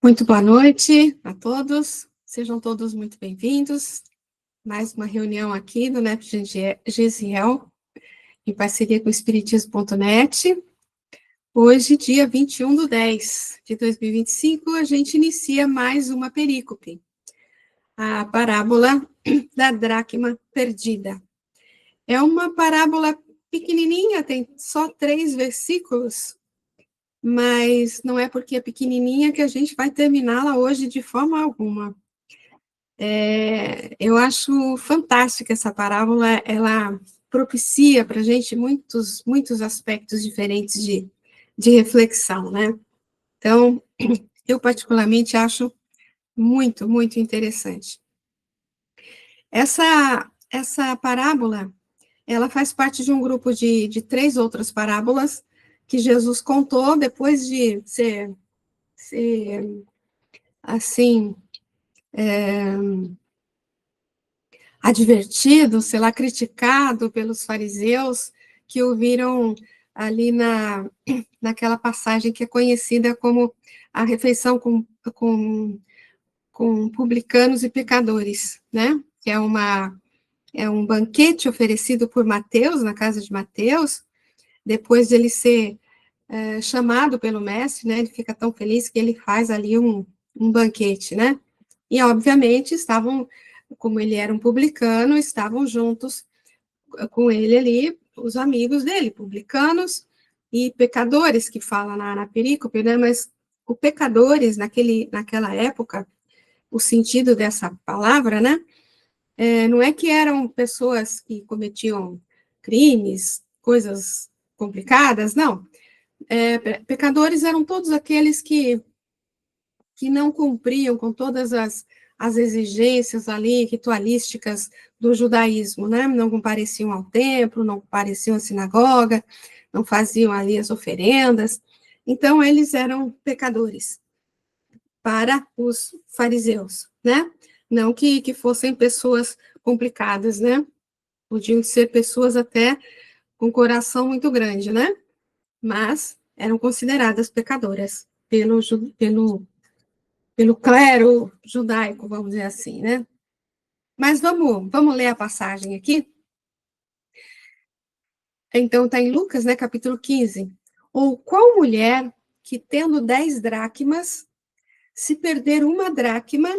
Muito boa noite a todos, sejam todos muito bem-vindos. Mais uma reunião aqui do NEP Gesiel, em parceria com o Espiritismo.net. Hoje, dia 21/10/2025, a gente inicia mais uma perícope, a parábola da dracma perdida. É uma parábola pequenininha, tem só 3 versículos, mas não é porque é pequenininha que a gente vai terminá-la hoje de forma alguma. Eu acho fantástica essa parábola, ela propicia para a gente muitos aspectos diferentes de reflexão, né? Então, eu particularmente acho muito interessante. Essa parábola, ela faz parte de um grupo de 3 outras parábolas que Jesus contou depois de ser assim, advertido, sei lá, criticado pelos fariseus que o viram ali naquela passagem que é conhecida como a refeição com publicanos e pecadores, né? Que é um banquete oferecido por Mateus, na casa de Mateus, depois de ele ser chamado pelo mestre, né? Ele fica tão feliz que ele faz ali um banquete, né? E, obviamente, como ele era um publicano, estavam juntos com ele ali os amigos dele, publicanos e pecadores, que fala na perícope, né? Mas os pecadores, naquela época, o sentido dessa palavra, né? Não é que eram pessoas que cometiam crimes, coisas complicadas, não. Pecadores eram todos aqueles que não cumpriam com todas as exigências ali ritualísticas do judaísmo, né? Não compareciam ao templo, não compareciam à sinagoga, não faziam ali as oferendas. Então, eles eram pecadores para os fariseus, né? Não que fossem pessoas complicadas, né? Podiam ser pessoas até com coração muito grande, né? Mas eram consideradas pecadoras pelo clero judaico, vamos dizer assim, né? Mas vamos ler a passagem aqui? Então, está em Lucas, né, capítulo 15. Ou qual mulher que, tendo 10 dracmas, se perder uma dracma,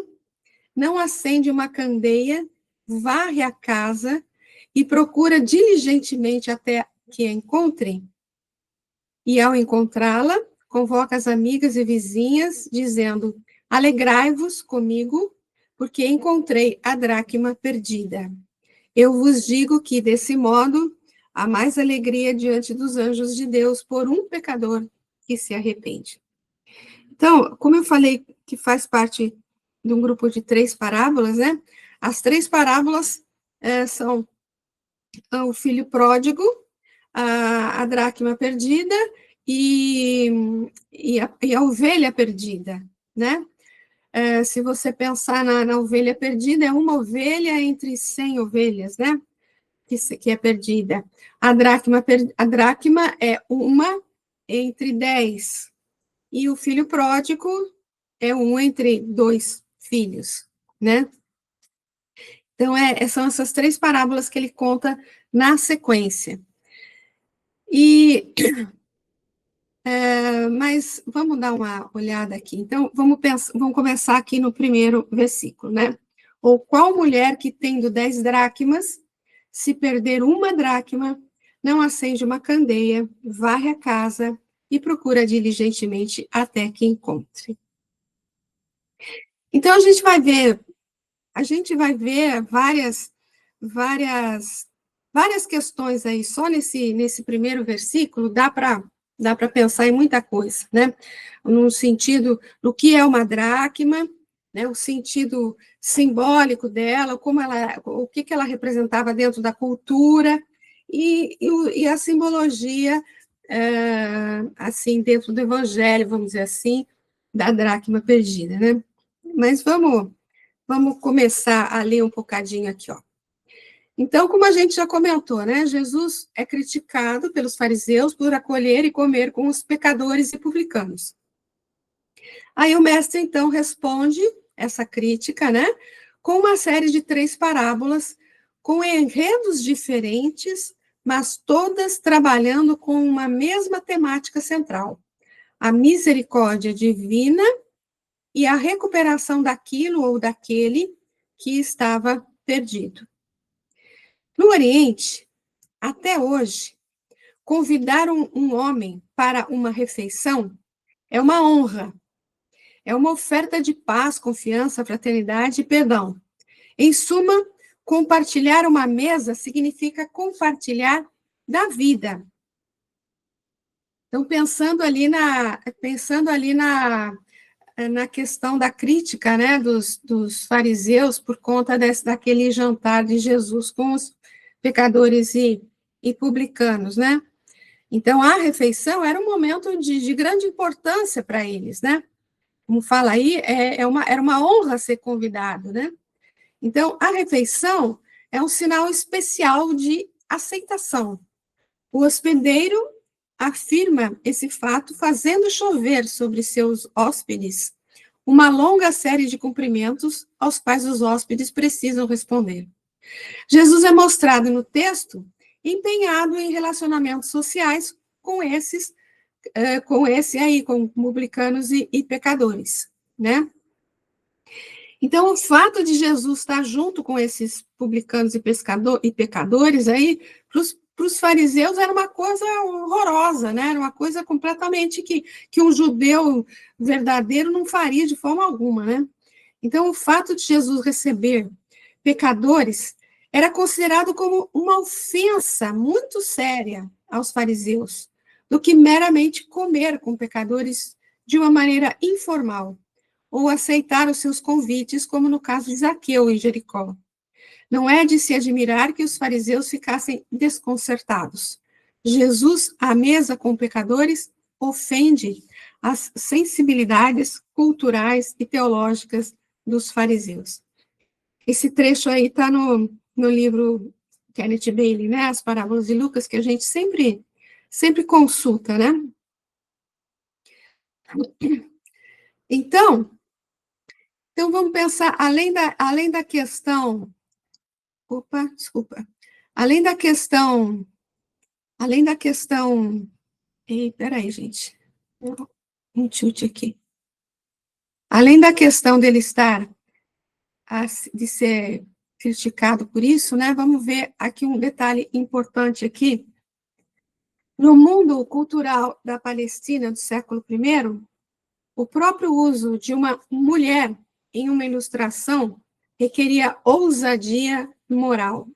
não acende uma candeia, varre a casa e procura diligentemente até que a encontre? E, ao encontrá-la, convoca as amigas e vizinhas, dizendo: alegrai-vos comigo, porque encontrei a dracma perdida. Eu vos digo que, desse modo, há mais alegria diante dos anjos de Deus por um pecador que se arrepende. Então, como eu falei que faz parte de um grupo de 3 parábolas, né? As 3 parábolas são o filho pródigo, a dracma perdida e a ovelha perdida, né? Se você pensar na ovelha perdida, é uma ovelha entre 100 ovelhas, né? Que é perdida. A dracma é uma entre 10. E o filho pródigo é um entre 2 filhos, né? Então, são essas 3 parábolas que ele conta na sequência. Mas vamos dar uma olhada aqui. Então, vamos começar aqui no primeiro versículo, né? Ou qual mulher que, tendo 10 dracmas, se perder uma dracma, não acende uma candeia, varre a casa e procura diligentemente até que encontre. Então, a gente vai ver várias questões aí, só nesse primeiro versículo, dá para pensar em muita coisa, né? No sentido do que é uma dracma, né? O sentido simbólico dela, o que ela representava dentro da cultura, e a simbologia, assim, dentro do evangelho, vamos dizer assim, da dracma perdida, né? Mas vamos começar a ler um bocadinho aqui, ó. Então, como a gente já comentou, né, Jesus é criticado pelos fariseus por acolher e comer com os pecadores e publicanos. Aí o mestre, então, responde essa crítica, né, com uma série de 3 parábolas, com enredos diferentes, mas todas trabalhando com uma mesma temática central: a misericórdia divina e a recuperação daquilo ou daquele que estava perdido. No Oriente, até hoje, convidar um homem para uma refeição é uma honra, é uma oferta de paz, confiança, fraternidade e perdão. Em suma, compartilhar uma mesa significa compartilhar da vida. Então, na questão da crítica, né, dos fariseus por conta daquele jantar de Jesus com os pecadores e publicanos, né? Então, a refeição era um momento de grande importância para eles, né? Como fala aí, era uma honra ser convidado, né? Então, a refeição é um sinal especial de aceitação. O hospedeiro afirma esse fato fazendo chover sobre seus hóspedes uma longa série de cumprimentos aos quais os hóspedes precisam responder. Jesus é mostrado no texto empenhado em relacionamentos sociais com com publicanos e pecadores, né? Então, o fato de Jesus estar junto com esses publicanos e pecadores aí, para os fariseus era uma coisa horrorosa, né? Era uma coisa completamente que um judeu verdadeiro não faria de forma alguma, né? Então, o fato de Jesus receber pecadores era considerado como uma ofensa muito séria aos fariseus, do que meramente comer com pecadores de uma maneira informal, ou aceitar os seus convites, como no caso de Zaqueu em Jericó. Não é de se admirar que os fariseus ficassem desconcertados. Jesus, à mesa com pecadores, ofende as sensibilidades culturais e teológicas dos fariseus. Esse trecho aí está no livro Kenneth Bailey, né, As Parábolas de Lucas, que a gente sempre consulta, né? Então vamos pensar, além da questão, desculpa, além da questão, peraí, gente, um chute aqui. Além da questão dele de ser criticado por isso, né, vamos ver aqui um detalhe importante aqui. No mundo cultural da Palestina do século I, o próprio uso de uma mulher em uma ilustração requeria ousadia moral.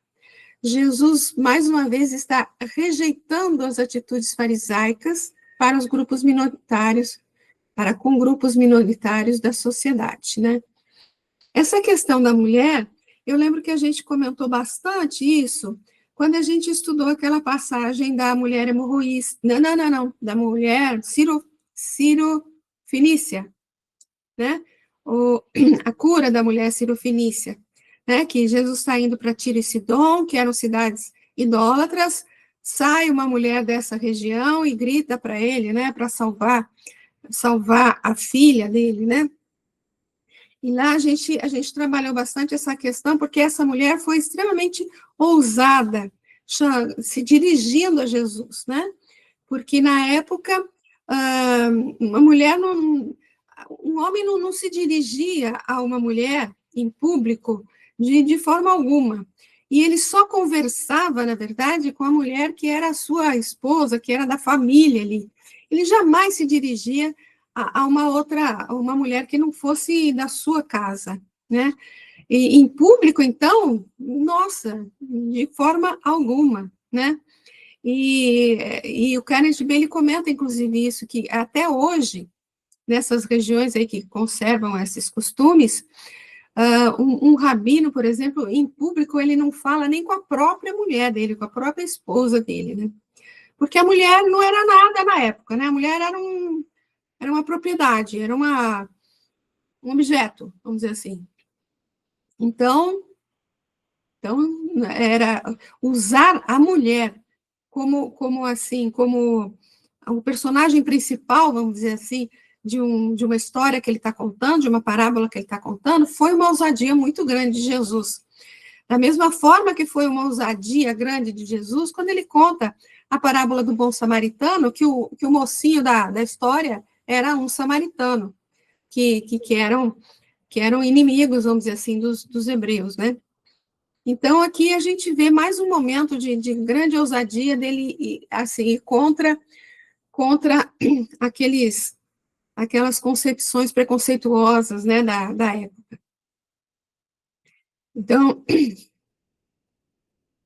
Jesus, mais uma vez, está rejeitando as atitudes farisaicas para os grupos minoritários, com grupos minoritários da sociedade, né? Essa questão da mulher, eu lembro que a gente comentou bastante isso quando a gente estudou aquela passagem da mulher hemorroísta, não, da mulher Ciro-Fenícia, né? A cura da mulher Ciro-Fenícia, né? Que Jesus está indo para Tiro e Sidom, que eram cidades idólatras, sai uma mulher dessa região e grita para ele, né? Para salvar a filha dele, né? E lá a gente trabalhou bastante essa questão, porque essa mulher foi extremamente ousada, se dirigindo a Jesus, né? Porque na época, uma mulher um homem não se dirigia a uma mulher em público de forma alguma. E ele só conversava, na verdade, com a mulher que era a sua esposa, que era da família ali. Ele jamais se dirigia a uma mulher que não fosse da sua casa, né? E em público, então, nossa, de forma alguma, né? E o Kenneth Bailey comenta, inclusive, isso, que até hoje, nessas regiões aí que conservam esses costumes, um rabino, por exemplo, em público, ele não fala nem com a própria mulher dele, com a própria esposa dele, né? Porque a mulher não era nada na época, né? A mulher era uma propriedade, era um objeto, vamos dizer assim. Então, era usar a mulher como o personagem principal, vamos dizer assim, de uma história que ele está contando, de uma parábola que ele está contando, foi uma ousadia muito grande de Jesus. Da mesma forma que foi uma ousadia grande de Jesus, quando ele conta a parábola do bom samaritano, que o mocinho da história era um samaritano, que eram inimigos, vamos dizer assim, dos hebreus, né? Então, aqui a gente vê mais um momento de grande ousadia dele, assim, contra aquelas concepções preconceituosas, né, da época. Então,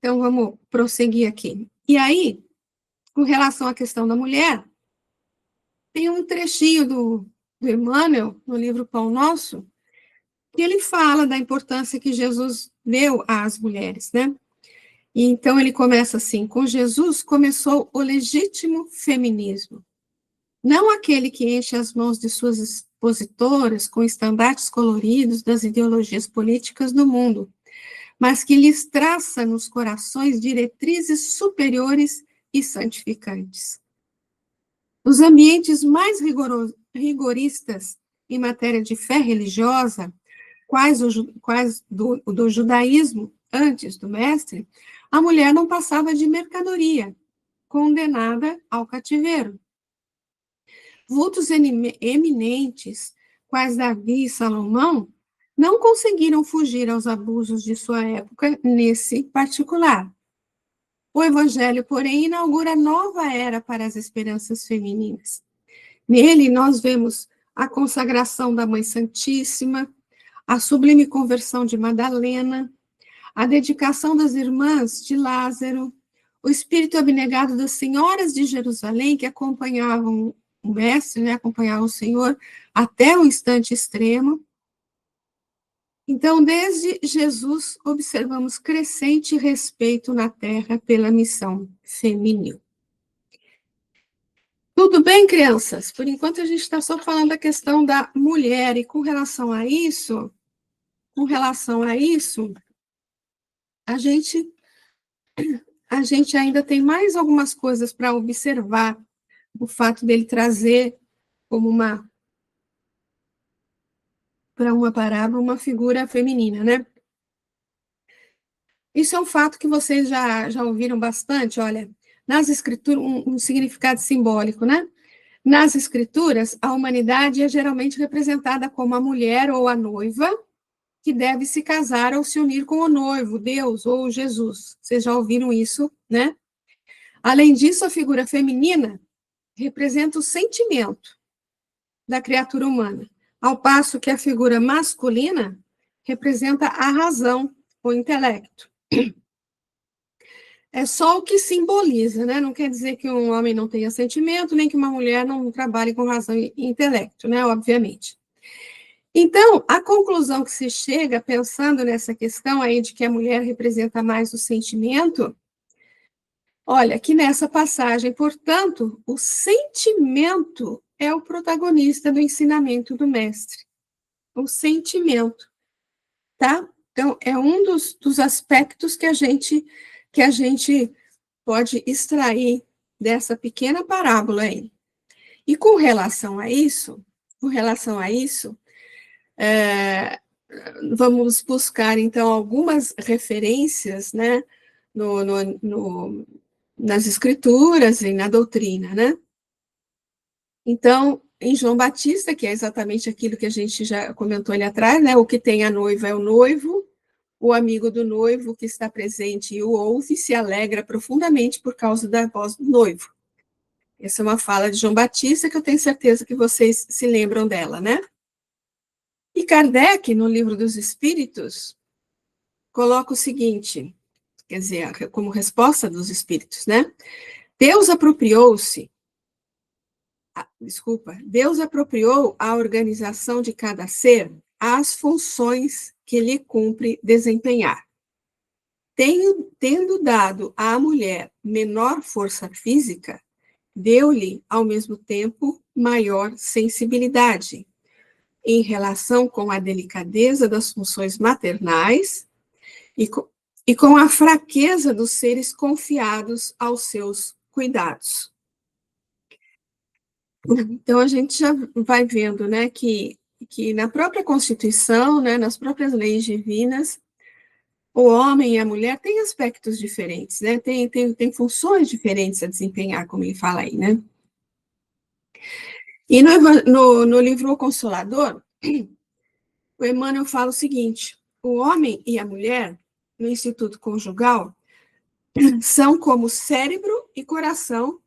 vamos prosseguir aqui. E aí, com relação à questão da mulher, tem um trechinho do Emmanuel, no livro Pão Nosso, que ele fala da importância que Jesus deu às mulheres, né? E então ele começa assim: com Jesus começou o legítimo feminismo, não aquele que enche as mãos de suas expositoras com estandartes coloridos das ideologias políticas do mundo, mas que lhes traça nos corações diretrizes superiores e santificantes. Os ambientes mais rigoristas em matéria de fé religiosa, quais do judaísmo antes do mestre, a mulher não passava de mercadoria, condenada ao cativeiro. Vultos eminentes, quais Davi e Salomão, não conseguiram fugir aos abusos de sua época nesse particular. O Evangelho, porém, inaugura nova era para as esperanças femininas. Nele, nós vemos a consagração da Mãe Santíssima, a sublime conversão de Madalena, a dedicação das irmãs de Lázaro, o espírito abnegado das senhoras de Jerusalém, que acompanhavam o mestre, né, acompanhavam o Senhor até o instante extremo. Então, desde Jesus, observamos crescente respeito na Terra pela missão feminil. Tudo bem, crianças? Por enquanto, a gente está só falando da questão da mulher, e com relação a isso, a gente ainda tem mais algumas coisas para observar o fato dele trazer como para uma parábola, uma figura feminina, né? Isso é um fato que vocês já ouviram bastante, olha, nas escrituras, um significado simbólico, né? Nas escrituras, a humanidade é geralmente representada como a mulher ou a noiva, que deve se casar ou se unir com o noivo, Deus ou Jesus. Vocês já ouviram isso, né? Além disso, a figura feminina representa o sentimento da criatura humana, ao passo que a figura masculina representa a razão, o intelecto. É só o que simboliza, né? Não quer dizer que um homem não tenha sentimento, nem que uma mulher não trabalhe com razão e intelecto, né? Obviamente. Então, a conclusão que se chega, pensando nessa questão aí de que a mulher representa mais o sentimento, olha, que nessa passagem, portanto, o sentimento é o protagonista do ensinamento do mestre. O sentimento, tá? Então, é um dos aspectos que a gente pode extrair dessa pequena parábola aí. E com relação a isso, vamos buscar, então, algumas referências, né, nas escrituras e na doutrina, né? Então, em João Batista, que é exatamente aquilo que a gente já comentou ali atrás, né, o que tem a noiva é o noivo, o amigo do noivo que está presente e o ouve se alegra profundamente por causa da voz do noivo. Essa é uma fala de João Batista que eu tenho certeza que vocês se lembram dela, né? E Kardec, no Livro dos Espíritos, coloca o seguinte, quer dizer, como resposta dos espíritos, né? Deus apropriou à organização de cada ser as funções que lhe cumpre desempenhar. Tendo dado à mulher menor força física, deu-lhe, ao mesmo tempo, maior sensibilidade em relação com a delicadeza das funções maternais e com a fraqueza dos seres confiados aos seus cuidados. Então, a gente já vai vendo, né, que na própria Constituição, né, nas próprias leis divinas, o homem e a mulher têm aspectos diferentes, né, tem funções diferentes a desempenhar, como ele fala aí, né. E no livro O Consolador, o Emmanuel fala o seguinte: o homem e a mulher, no instituto conjugal, são como cérebro e coração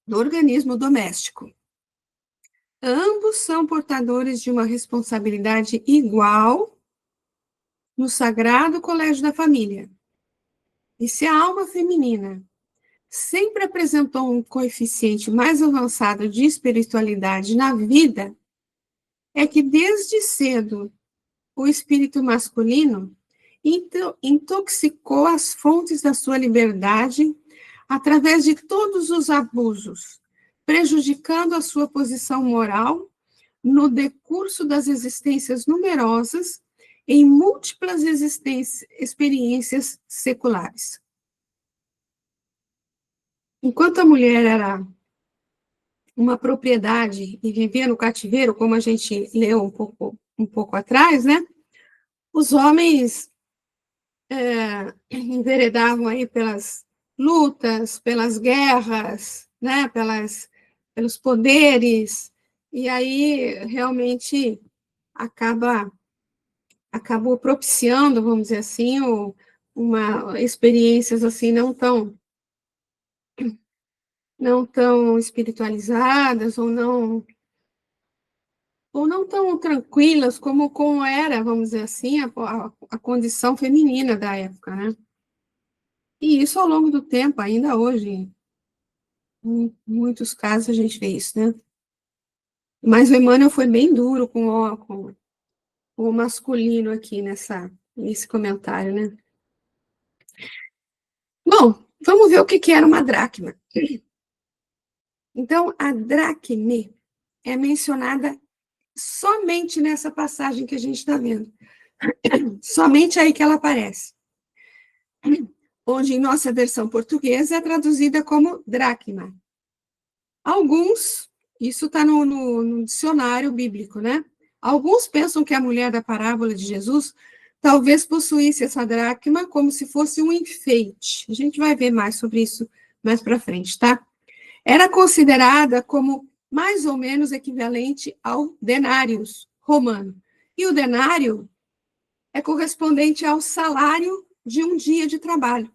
do organismo doméstico. Ambos são portadores de uma responsabilidade igual no sagrado colégio da família. E se a alma feminina sempre apresentou um coeficiente mais avançado de espiritualidade na vida, é que desde cedo o espírito masculino intoxicou as fontes da sua liberdade através de todos os abusos, prejudicando a sua posição moral no decurso das existências numerosas em múltiplas experiências seculares. Enquanto a mulher era uma propriedade e vivia no cativeiro, como a gente leu um pouco atrás, né? Os homens enveredavam aí pelas lutas, pelas guerras, né? Pelos poderes, e aí realmente acabou propiciando, vamos dizer assim, experiências assim não tão espiritualizadas ou não tão tranquilas como era, vamos dizer assim, a condição feminina da época, né? E isso ao longo do tempo, ainda hoje, em muitos casos a gente vê isso, né? Mas o Emmanuel foi bem duro com o masculino aqui nesse comentário, né? Bom, vamos ver o que era uma dracma. Então, a dracme é mencionada somente nessa passagem que a gente está vendo. Somente aí que ela aparece. Onde, em nossa versão portuguesa, é traduzida como dracma. Alguns, isso está no dicionário bíblico, né? Alguns pensam que a mulher da parábola de Jesus talvez possuísse essa dracma como se fosse um enfeite. A gente vai ver mais sobre isso mais para frente, tá? Era considerada como mais ou menos equivalente ao denários romano. E o denário é correspondente ao salário de um dia de trabalho.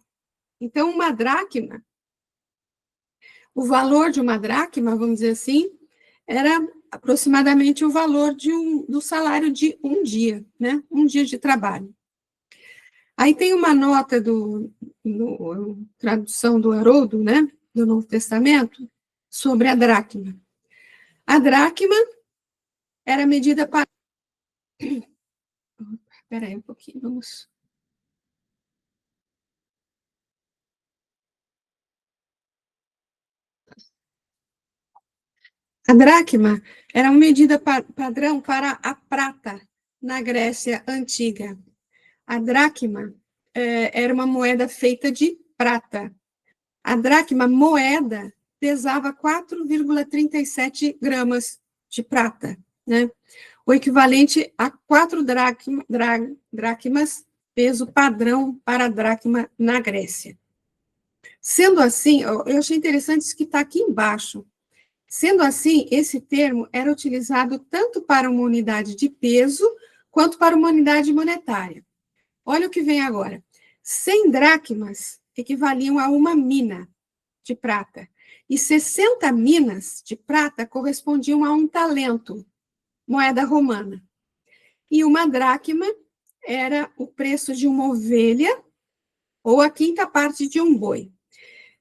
Então, uma dracma, o valor de uma dracma, vamos dizer assim, era aproximadamente o valor do salário de um dia, né? Um dia de trabalho. Aí tem uma nota tradução do Haroldo, né? Do Novo Testamento, sobre a dracma. A dracma era medida para... Espera aí um pouquinho, vamos... A dracma era uma medida padrão para a prata na Grécia Antiga. A dracma era uma moeda feita de prata. A dracma moeda pesava 4,37 gramas de prata, né? O equivalente a 4 dracmas, peso padrão para a dracma na Grécia. Sendo assim, eu achei interessante isso que está aqui embaixo. Sendo assim, esse termo era utilizado tanto para uma unidade de peso quanto para uma unidade monetária. Olha o que vem agora. 100 dracmas equivaliam a uma mina de prata, e 60 minas de prata correspondiam a um talento, moeda romana. E uma dracma era o preço de uma ovelha ou a quinta parte de um boi.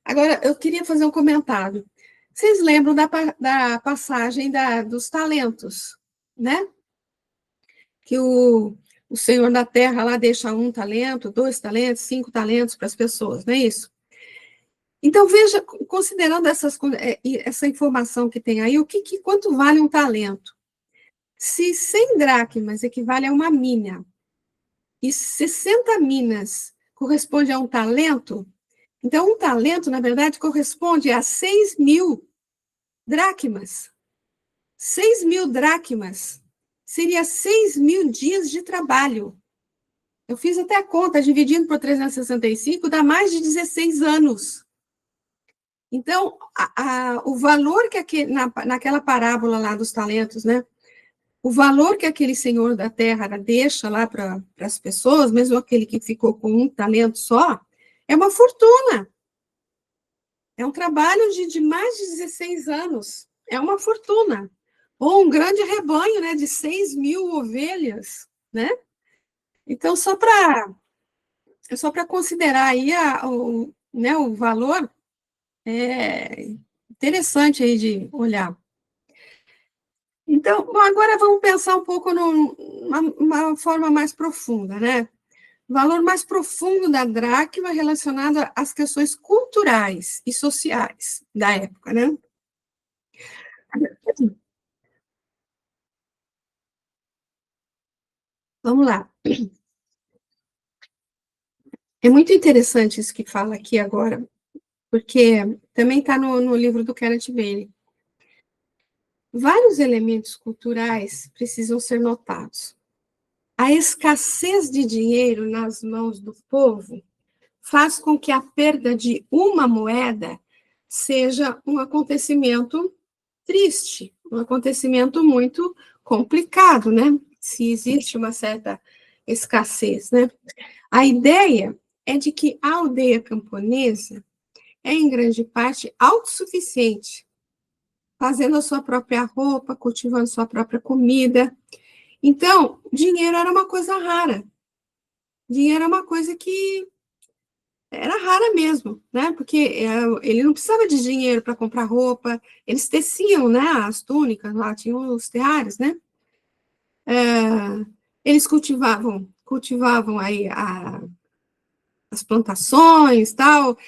Agora, eu queria fazer um comentário. Vocês lembram da passagem dos talentos, né? Que o Senhor da Terra lá deixa 1 talento, 2 talentos, 5 talentos para as pessoas, não é isso? Então, veja, considerando essa informação que tem aí, quanto vale um talento? Se 100 dracmas equivale a uma mina, e 60 minas corresponde a um talento, Então, um talento, na verdade, corresponde a 6.000 dracmas. 6.000 dracmas seria 6.000 dias de trabalho. Eu fiz até a conta, dividindo por 365, dá mais de 16 anos. Então, o valor que naquela parábola lá dos talentos, né? O valor que aquele senhor da terra deixa lá para as pessoas, mesmo aquele que ficou com um talento só, é uma fortuna. É um trabalho de mais de 16 anos. É uma fortuna. Ou um grande rebanho, né, de 6.000 ovelhas, né? Então, só para considerar aí né, o valor, é interessante aí de olhar. Então, bom, agora vamos pensar um pouco numa forma mais profunda, né? O valor mais profundo da dracma relacionado às questões culturais e sociais da época, né? Vamos lá. É muito interessante isso que fala aqui agora, porque também está no livro do Kenneth Bailey. Vários elementos culturais precisam ser notados. A escassez de dinheiro nas mãos do povo faz com que a perda de uma moeda seja um acontecimento triste, um acontecimento muito complicado, né? Se existe uma certa escassez, né? A ideia é de que a aldeia camponesa é, em grande parte, autossuficiente, fazendo a sua própria roupa, cultivando sua própria comida. Então, dinheiro era uma coisa rara. Dinheiro era uma coisa que era rara mesmo, né? Porque ele não precisava de dinheiro para comprar roupa, eles teciam, né? As túnicas lá, tinham os teares, né? Eles cultivavam aí as plantações, tal,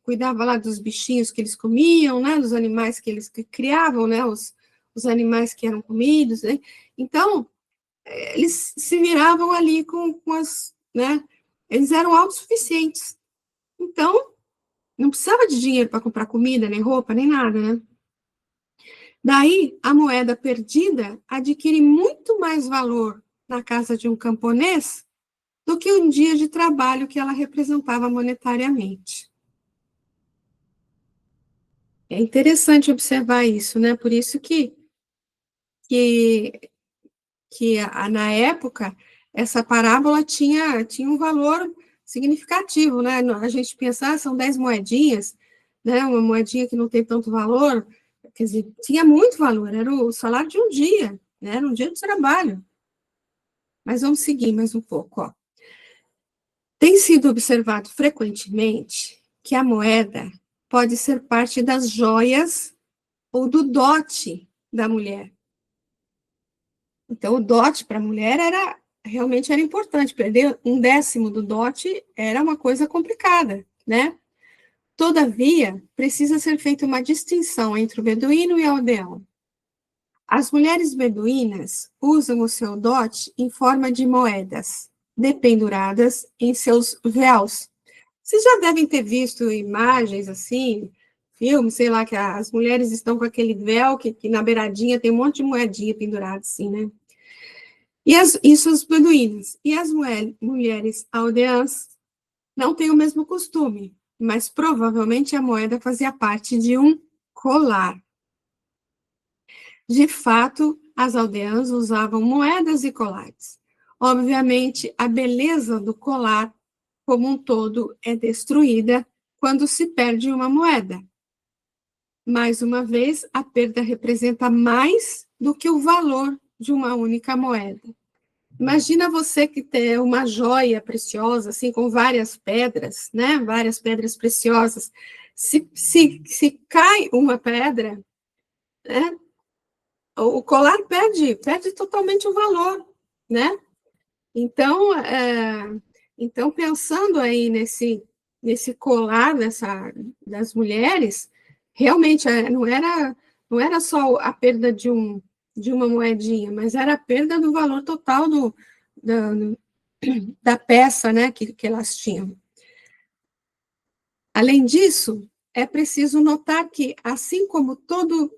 cuidava lá dos bichinhos que eles comiam, né? Dos animais que eles criavam, né? Os animais que eram comidos, né? Então, eles se viravam ali com as, né? Eles eram autossuficientes. Então, não precisava de dinheiro para comprar comida, nem roupa, nem nada, né? Daí, a moeda perdida adquire muito mais valor na casa de um camponês do que um dia de trabalho que ela representava monetariamente. É interessante observar isso, né? Por isso que, na época, essa parábola tinha um valor significativo, né? A gente pensar, são 10 moedinhas, né? Uma moedinha que não tem tanto valor, quer dizer, tinha muito valor, era o salário de um dia, né? Era um dia de trabalho. Mas vamos seguir mais um pouco, ó. Tem sido observado frequentemente que a moeda pode ser parte das joias ou do dote da mulher. Então, o dote para a mulher realmente era importante. Perder 1/10 do dote era uma coisa complicada, né? Todavia, precisa ser feita uma distinção entre o beduíno e o aldeão. As mulheres beduínas usam o seu dote em forma de moedas, dependuradas em seus véus. Vocês já devem ter visto imagens assim, filmes, sei lá, que as mulheres estão com aquele véu que na beiradinha tem um monte de moedinha pendurada assim, né? Isso as beduínas. E as mulheres aldeãs não têm o mesmo costume, mas provavelmente a moeda fazia parte de um colar. De fato, as aldeãs usavam moedas e colares. Obviamente, a beleza do colar, como um todo, é destruída quando se perde uma moeda. Mais uma vez, a perda representa mais do que o valor de uma única moeda. Imagina você que tem uma joia preciosa, assim, com várias pedras, né? Várias pedras preciosas. Se cai uma pedra, né? O colar perde totalmente o valor, né? Então, pensando aí nesse colar das mulheres, realmente não era só a perda de uma moedinha, mas era a perda do valor total da, da peça, né, que elas tinham. Além disso, é preciso notar que, assim como todo...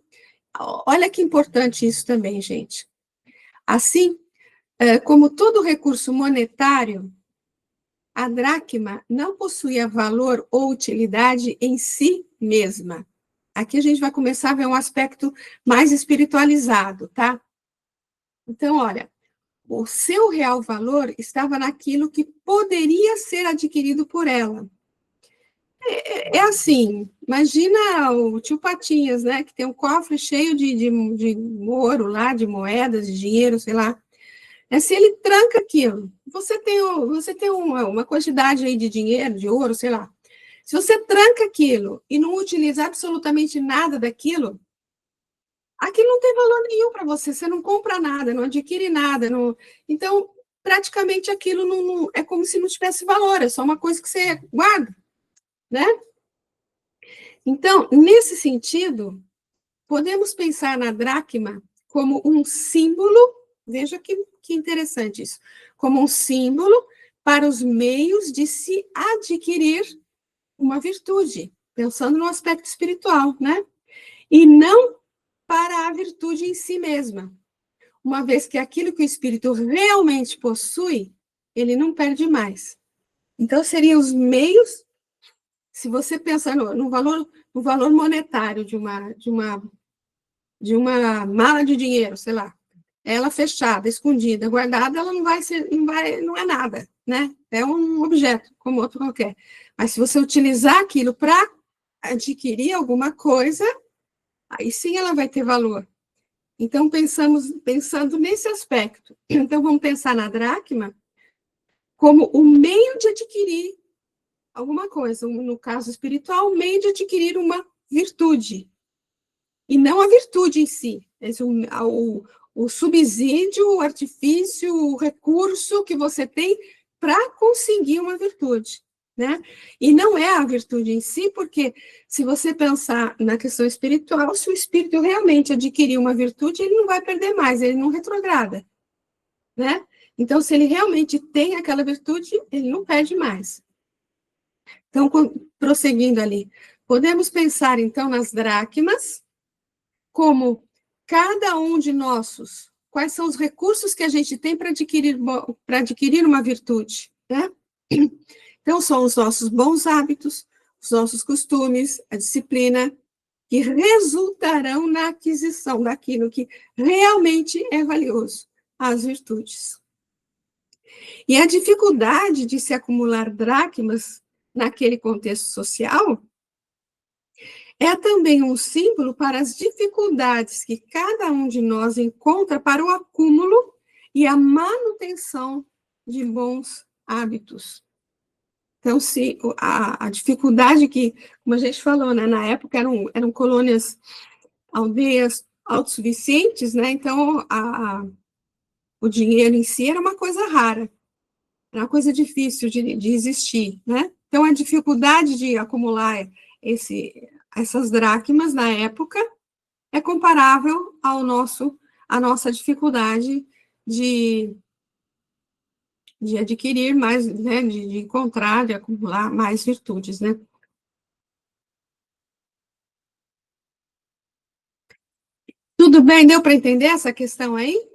Olha que importante isso também, gente. Assim, como todo recurso monetário, a dracma não possuía valor ou utilidade em si mesma. Aqui a gente vai começar a ver um aspecto mais espiritualizado, tá? Então, olha, o seu real valor estava naquilo que poderia ser adquirido por ela. É assim, imagina o tio Patinhas, né, que tem um cofre cheio de ouro lá, de moedas, de dinheiro, sei lá. Se ele tranca aquilo, você tem uma quantidade aí de dinheiro, de ouro, sei lá. Se você tranca aquilo e não utiliza absolutamente nada daquilo, aquilo não tem valor nenhum para você, você não compra nada, não adquire nada. Não... Então, praticamente aquilo é como se não tivesse valor, é só uma coisa que você guarda, né? Então, nesse sentido, podemos pensar na dracma como um símbolo, veja que interessante isso, como um símbolo para os meios de se adquirir uma virtude, pensando no aspecto espiritual, né? E não para a virtude em si mesma, uma vez que aquilo que o espírito realmente possui, ele não perde mais. Então, seriam os meios, se você pensar no valor monetário de uma mala de dinheiro, sei lá, ela fechada, escondida, guardada, ela não é nada, né? É um objeto, como outro qualquer. Mas se você utilizar aquilo para adquirir alguma coisa, aí sim ela vai ter valor. Então, pensando nesse aspecto. Então, vamos pensar na dracma como o meio de adquirir alguma coisa, no caso espiritual, o meio de adquirir uma virtude, e não a virtude em si, o subsídio, o artifício, o recurso que você tem para conseguir uma virtude, né? E não é a virtude em si, porque se você pensar na questão espiritual, se o espírito realmente adquirir uma virtude, ele não vai perder mais, ele não retrograda, né? Então, se ele realmente tem aquela virtude, ele não perde mais. Então, prosseguindo ali, podemos pensar, então, nas dracmas, como cada um de nossos, quais são os recursos que a gente tem para adquirir uma virtude, né? Então, são os nossos bons hábitos, os nossos costumes, a disciplina, que resultarão na aquisição daquilo que realmente é valioso, as virtudes. E a dificuldade de se acumular dracmas naquele contexto social é também um símbolo para as dificuldades que cada um de nós encontra para o acúmulo e a manutenção de bons hábitos. Então, se a dificuldade que, como a gente falou, né, na época eram colônias, aldeias autossuficientes, né, então o dinheiro em si era uma coisa rara, era uma coisa difícil de existir, né? Então, a dificuldade de acumular essas dracmas na época é comparável à nossa dificuldade de adquirir mais, né, de encontrar, de acumular mais virtudes, né? Tudo bem? Deu para entender essa questão aí?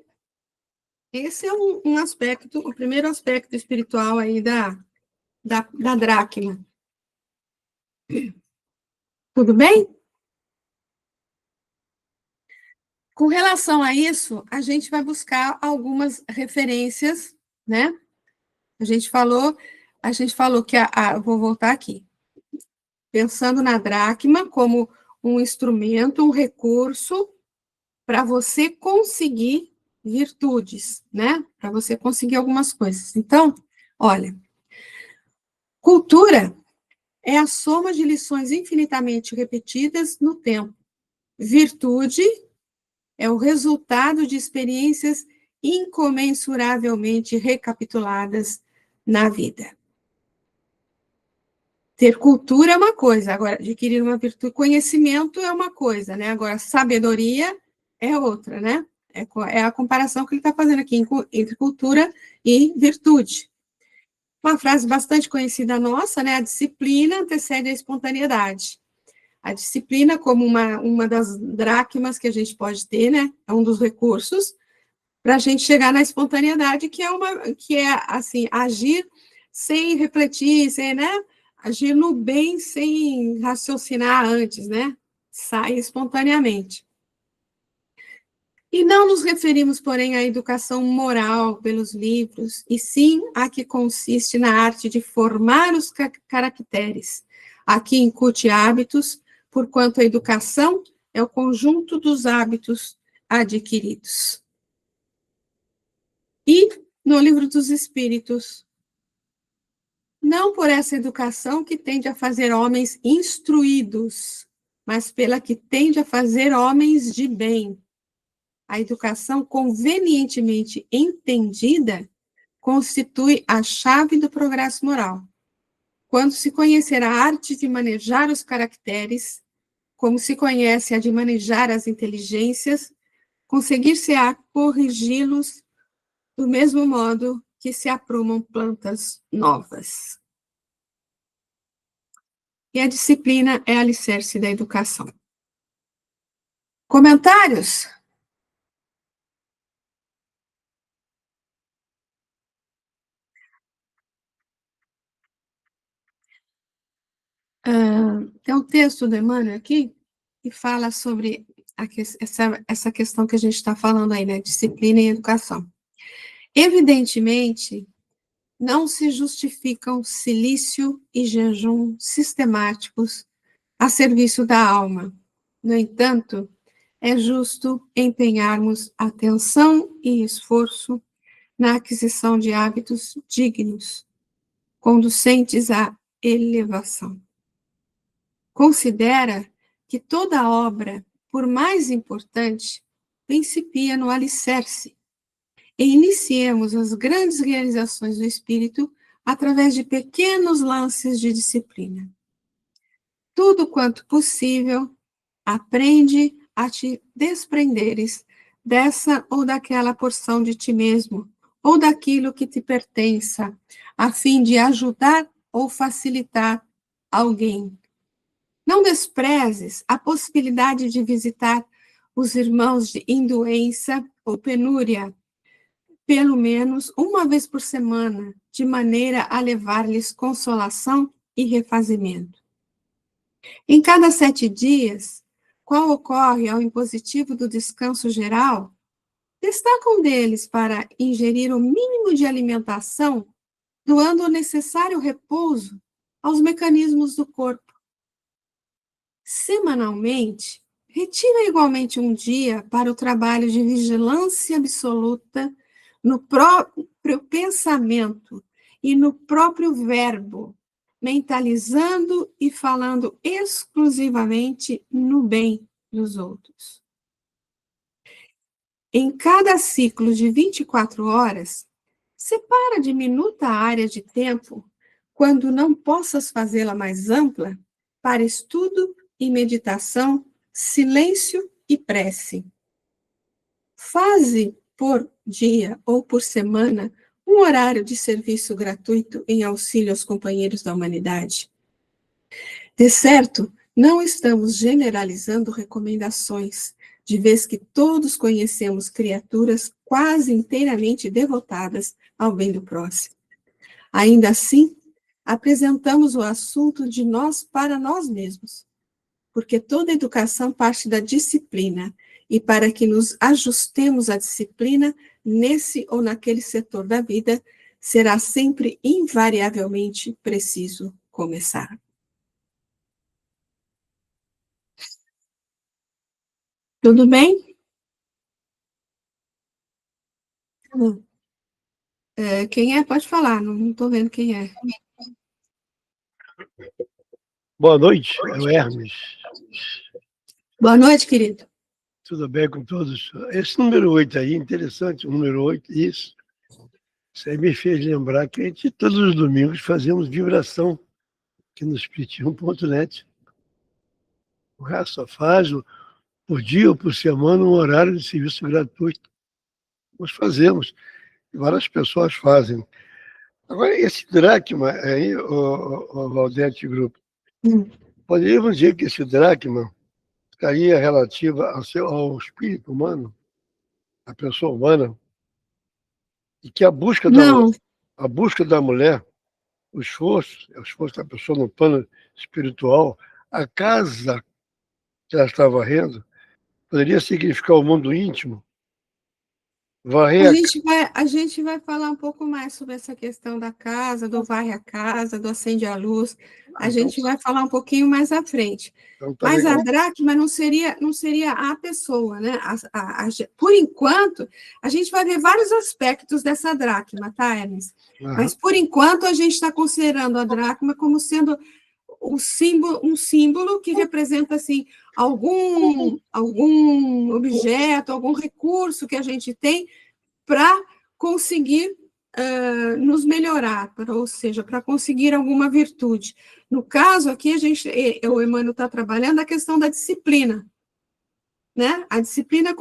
Esse é um aspecto, o primeiro aspecto espiritual aí da dracma. Tudo bem? Com relação a isso, a gente vai buscar algumas referências, né? A gente falou que vou voltar aqui. Pensando na dracma como um instrumento, um recurso para você conseguir virtudes, né? Para você conseguir algumas coisas. Então, olha, cultura é a soma de lições infinitamente repetidas no tempo. Virtude é o resultado de experiências incomensuravelmente recapituladas na vida. Ter cultura é uma coisa, agora, adquirir uma virtude, conhecimento é uma coisa, né? Agora, sabedoria é outra, né? É a comparação que ele está fazendo aqui entre cultura e virtude. Uma frase bastante conhecida nossa, né? A disciplina antecede a espontaneidade. A disciplina, como uma das dracmas que a gente pode ter, né? É um dos recursos para a gente chegar na espontaneidade, que é assim, agir sem refletir, sem, né? Agir no bem sem raciocinar antes, né? Sai espontaneamente. E não nos referimos, porém, à educação moral pelos livros, e sim a que consiste na arte de formar os caracteres. Aqui incute hábitos, porquanto a educação é o conjunto dos hábitos adquiridos. E no livro dos Espíritos, não por essa educação que tende a fazer homens instruídos, mas pela que tende a fazer homens de bem. A educação convenientemente entendida constitui a chave do progresso moral. Quando se conhecer a arte de manejar os caracteres, como se conhece a de manejar as inteligências, conseguir-se-á corrigi-los do mesmo modo que se aprumam plantas novas. E a disciplina é alicerce da educação. Comentários? Tem um texto do Emmanuel aqui que fala sobre essa questão que a gente está falando aí, né? Disciplina e educação. Evidentemente, não se justificam silício e jejum sistemáticos a serviço da alma. No entanto, é justo empenharmos atenção e esforço na aquisição de hábitos dignos, conducentes à elevação. Considera que toda obra, por mais importante, principia no alicerce, e iniciemos as grandes realizações do espírito através de pequenos lances de disciplina. Tudo quanto possível, aprende a te desprenderes dessa ou daquela porção de ti mesmo, ou daquilo que te pertença, a fim de ajudar ou facilitar alguém. Não desprezes a possibilidade de visitar os irmãos em doença ou penúria, pelo menos uma vez por semana, de maneira a levar-lhes consolação e refazimento. Em cada 7 dias, qual ocorre ao impositivo do descanso geral, destaca um deles para ingerir o mínimo de alimentação, doando o necessário repouso aos mecanismos do corpo. Semanalmente, retira igualmente um dia para o trabalho de vigilância absoluta no próprio pensamento e no próprio verbo, mentalizando e falando exclusivamente no bem dos outros. Em cada ciclo de 24 horas, separa diminuta área de tempo, quando não possas fazê-la mais ampla, para estudo e meditação, silêncio e prece. Faze por dia ou por semana um horário de serviço gratuito em auxílio aos companheiros da humanidade. De certo, não estamos generalizando recomendações, de vez que todos conhecemos criaturas quase inteiramente devotadas ao bem do próximo. Ainda assim, apresentamos o assunto de nós para nós mesmos, porque toda educação parte da disciplina, e para que nos ajustemos à disciplina nesse ou naquele setor da vida, será sempre invariavelmente preciso começar. Tudo bem? Quem é? Pode falar, não estou vendo quem é. Boa noite, é o Hermes. Boa noite, querido. Tudo bem com todos? Esse número 8 aí, interessante, o número 8, isso. Isso aí me fez lembrar que a gente, todos os domingos, fazemos vibração aqui no Espiritismo.net. O resto só faz, por dia ou por semana, um horário de serviço gratuito. Nós fazemos, várias pessoas fazem. Agora, esse dracma aí, o Valdete Grupo, Hum. poderíamos dizer que esse dracma estaria relativa ao espírito humano, à pessoa humana, e que Não, a busca da mulher, o esforço da pessoa no plano espiritual, a casa que ela está varrendo, poderia significar o mundo íntimo, varrer a gente vai falar um pouco mais sobre essa questão da casa, do varre a casa, do acende a luz. A então, gente vai falar um pouquinho mais à frente. então tá Mas a legal. dracma não seria a pessoa, né? Por enquanto, a gente vai ver vários aspectos dessa dracma, tá, Hermes? Aham. Mas, por enquanto, a gente está considerando a dracma como sendo um símbolo que representa, assim, algum objeto, algum recurso que a gente tem para conseguir nos melhorar, ou seja, para conseguir alguma virtude. No caso aqui, o Emmanuel está trabalhando a questão da disciplina, né? A disciplina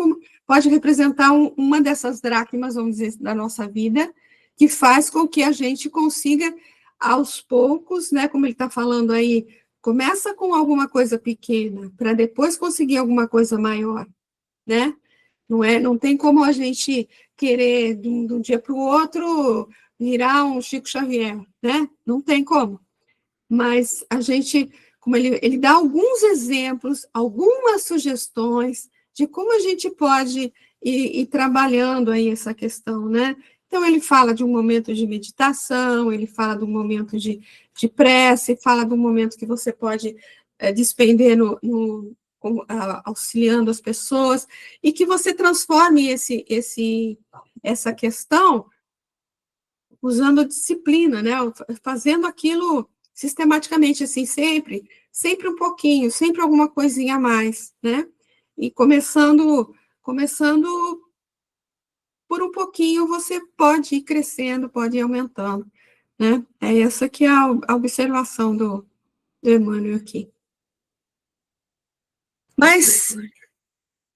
pode representar uma dessas dracmas, vamos dizer, da nossa vida, que faz com que a gente consiga, aos poucos, né? Como ele está falando aí, começa com alguma coisa pequena, para depois conseguir alguma coisa maior, né? Não tem como a gente querer, de um dia para o outro, virar um Chico Xavier, né? Não tem como. Mas a gente, como ele dá alguns exemplos, algumas sugestões de como a gente pode ir trabalhando aí essa questão, né? Então, ele fala de um momento de meditação, ele fala de um momento de prece, fala de um momento que você pode despender auxiliando as pessoas, e que você transforme essa questão usando disciplina, né? Fazendo aquilo sistematicamente, assim, sempre um pouquinho, sempre alguma coisinha a mais, né? E começando por um pouquinho, você pode ir crescendo, pode ir aumentando, né? É essa que é a observação do Emmanuel aqui. Mas,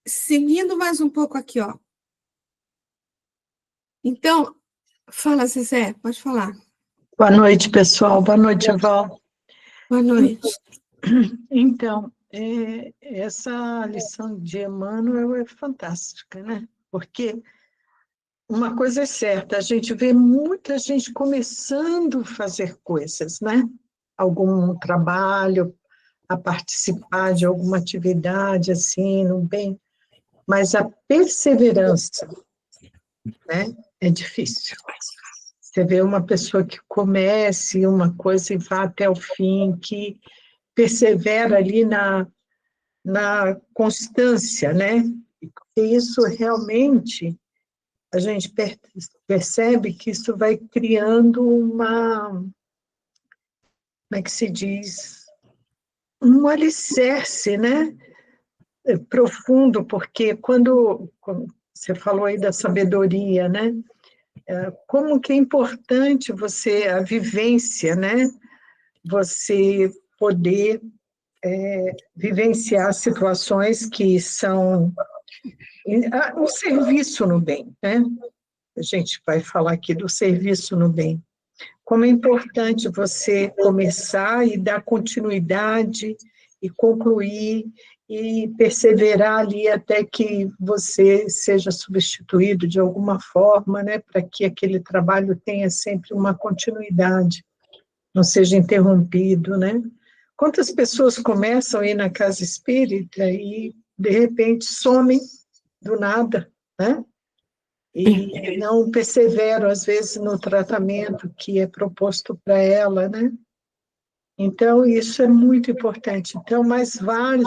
seguindo mais um pouco aqui, ó. Então, fala, Zezé, pode falar. Boa noite, pessoal. Boa noite, Val. Boa noite. Então, essa lição de Emmanuel é fantástica, né? Porque uma coisa é certa, a gente vê muita gente começando a fazer coisas, né? Algum trabalho, a participar de alguma atividade, assim, no bem, mas a perseverança, né? É difícil. Você vê uma pessoa que comece uma coisa e vá até o fim, que persevera ali na constância, né? E isso realmente, a gente percebe que isso vai criando como é que se diz? Um alicerce, né? Profundo, porque quando você falou aí da sabedoria, né? Como que é importante a vivência, né? Você poder vivenciar situações que são o serviço no bem, né? A gente vai falar aqui do serviço no bem. Como é importante você começar e dar continuidade e concluir e perseverar ali até que você seja substituído de alguma forma, né, para que aquele trabalho tenha sempre uma continuidade, não seja interrompido, né? Quantas pessoas começam a ir na casa espírita e, de repente, somem do nada, né? E não perseveram, às vezes, no tratamento que é proposto para ela, né? Então, isso é muito importante. Então, mais vale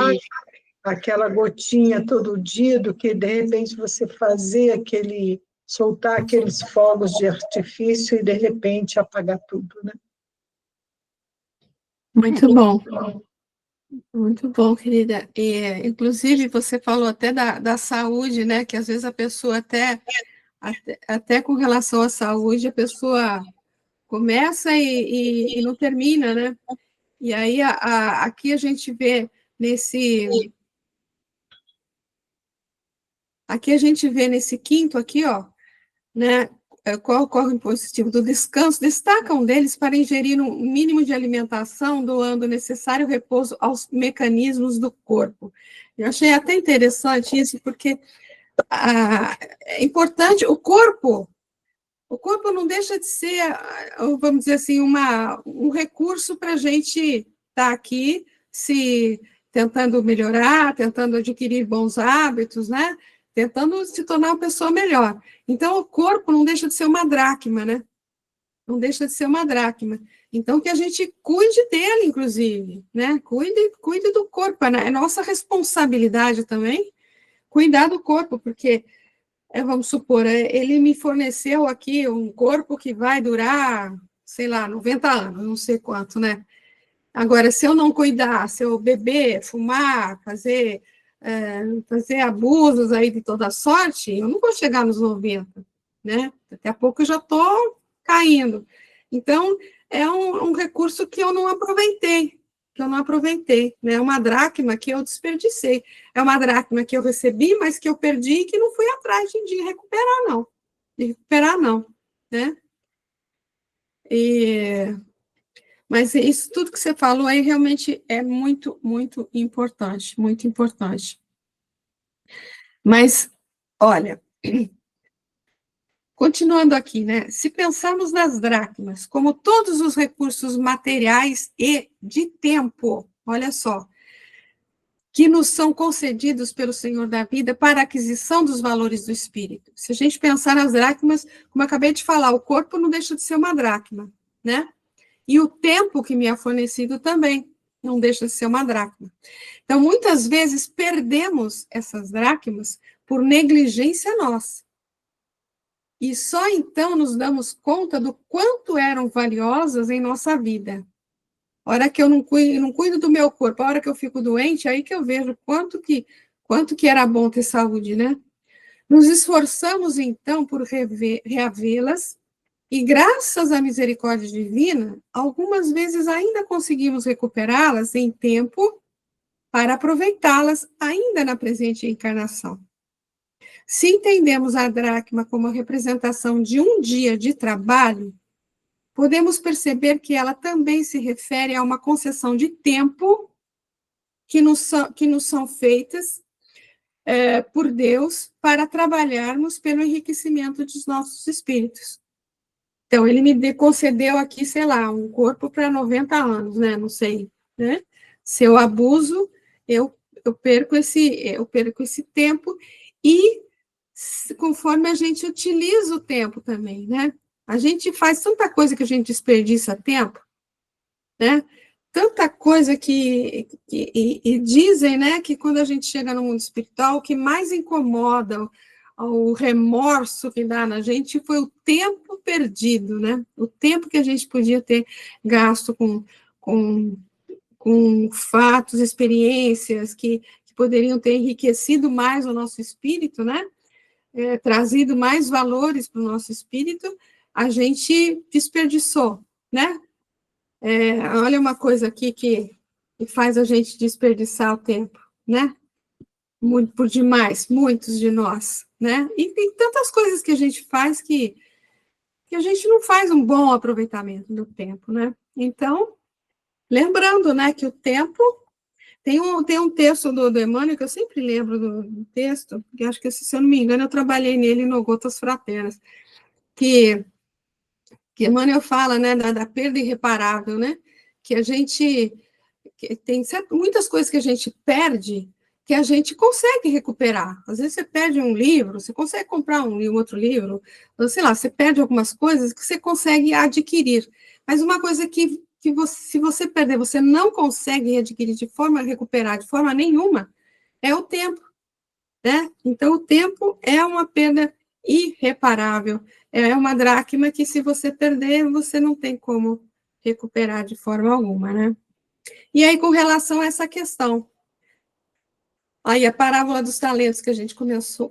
aquela gotinha todo dia do que, de repente, você soltar aqueles fogos de artifício e, de repente, apagar tudo, né? Muito bom. Muito bom, querida. Inclusive, você falou até da saúde, né? Que às vezes a pessoa até com relação à saúde, a pessoa começa e não termina, né? E aí aqui a gente vê nesse quinto aqui, ó, né? qual ocorre o positivo do descanso, destaca um deles para ingerir um mínimo de alimentação, doando o necessário repouso aos mecanismos do corpo. Eu achei até interessante isso, porque é importante, o corpo não deixa de ser, vamos dizer assim, um recurso para a gente estar aqui se tentando melhorar, tentando adquirir bons hábitos, né? Tentando se tornar uma pessoa melhor. Então, o corpo não deixa de ser uma dracma, né? Não deixa de ser uma dracma. Então, que a gente cuide dele, inclusive, né? Cuide do corpo. É nossa responsabilidade também cuidar do corpo, porque, vamos supor, ele me forneceu aqui um corpo que vai durar, sei lá, 90 anos, não sei quanto, né? Agora, se eu não cuidar, se eu beber, fumar, fazer abusos aí de toda sorte, eu não vou chegar nos 90, né? Daqui a pouco eu já estou caindo. Então, é um recurso que eu não aproveitei, né? É uma dracma que eu desperdicei. É uma dracma que eu recebi, mas que eu perdi e que não fui atrás de recuperar, não. Né? Mas isso tudo que você falou aí realmente é muito, muito importante, muito importante. Mas, olha, continuando aqui, né? Se pensarmos nas dracmas como todos os recursos materiais e de tempo, olha só, que nos são concedidos pelo Senhor da vida para a aquisição dos valores do espírito. Se a gente pensar nas dracmas, como eu acabei de falar, o corpo não deixa de ser uma dracma, né? E o tempo que me é fornecido também não deixa de ser uma dracma. Então, muitas vezes, perdemos essas dracmas por negligência nossa. E só então nos damos conta do quanto eram valiosas em nossa vida. A hora que eu não cuido do meu corpo, a hora que eu fico doente, aí que eu vejo quanto que era bom ter saúde, né? Nos esforçamos, então, por reavê-las, e graças à misericórdia divina, algumas vezes ainda conseguimos recuperá-las em tempo para aproveitá-las ainda na presente encarnação. Se entendemos a dracma como a representação de um dia de trabalho, podemos perceber que ela também se refere a uma concessão de tempo que nos são feitas por Deus para trabalharmos pelo enriquecimento dos nossos espíritos. Então, ele me concedeu aqui, sei lá, um corpo para 90 anos, né? Não sei, né? Se eu abuso, eu perco esse tempo e conforme a gente utiliza o tempo também, né? A gente faz tanta coisa que a gente desperdiça tempo, né? Tanta coisa que dizem, né, que quando a gente chega no mundo espiritual, o que mais incomoda, o remorso que dá na gente foi o tempo perdido, né? O tempo que a gente podia ter gasto com fatos, experiências que poderiam ter enriquecido mais o nosso espírito, né? Trazido mais valores para o nosso espírito, a gente desperdiçou, né? Olha uma coisa aqui que faz a gente desperdiçar o tempo, né? Muito por demais, muitos de nós, né? E tem tantas coisas que a gente faz que a gente não faz um bom aproveitamento do tempo, né? Então, lembrando, né, que o tempo tem um texto do Emmanuel, que eu sempre lembro do texto, que acho que, se eu não me engano, eu trabalhei nele no Gotas Fraternas, que Emmanuel fala, né, da perda irreparável, né? Que a gente tem muitas coisas que a gente perde que a gente consegue recuperar. Às vezes você perde um livro, você consegue comprar um outro livro, ou sei lá, você perde algumas coisas que você consegue adquirir. Mas uma coisa que se você perder, você não consegue adquirir recuperar de forma nenhuma, é o tempo, né? Então, o tempo é uma perda irreparável, é uma dracma que, se você perder, você não tem como recuperar de forma alguma, né? E aí, com relação a essa questão, aí a parábola dos talentos que a gente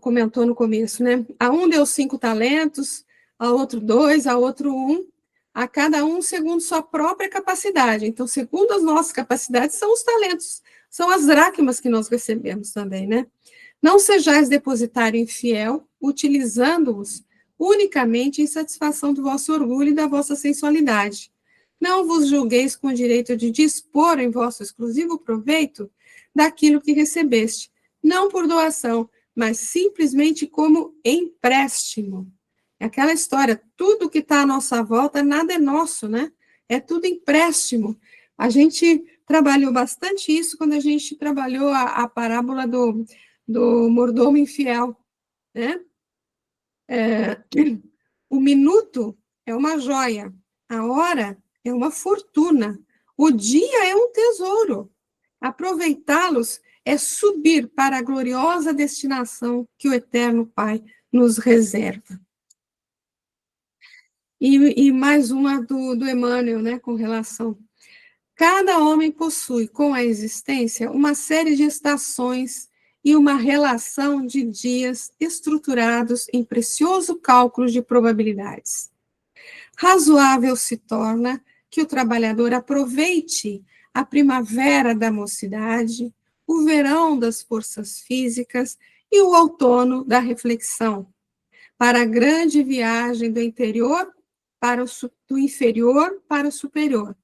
comentou no começo, né? A um deu 5 talentos, a outro 2, a outro 1, a cada um segundo sua própria capacidade. Então, segundo as nossas capacidades, são os talentos, são as dracmas que nós recebemos também, né? Não sejais depositário infiel, utilizando-os unicamente em satisfação do vosso orgulho e da vossa sensualidade. Não vos julgueis com o direito de dispor em vosso exclusivo proveito daquilo que recebeste, não por doação, mas simplesmente como empréstimo. É aquela história, tudo que está à nossa volta, nada é nosso, né? É tudo empréstimo. A gente trabalhou bastante isso quando a gente trabalhou a parábola do mordomo infiel, né? O minuto é uma joia, a hora é uma fortuna, o dia é um tesouro. Aproveitá-los é subir para a gloriosa destinação que o Eterno Pai nos reserva. E mais uma do Emmanuel, né, com relação. Cada homem possui, com a existência, uma série de estações e uma relação de dias estruturados em precioso cálculo de probabilidades. Razoável se torna que o trabalhador aproveite a primavera da mocidade, o verão das forças físicas e o outono da reflexão, para a grande viagem do interior do inferior para o superior.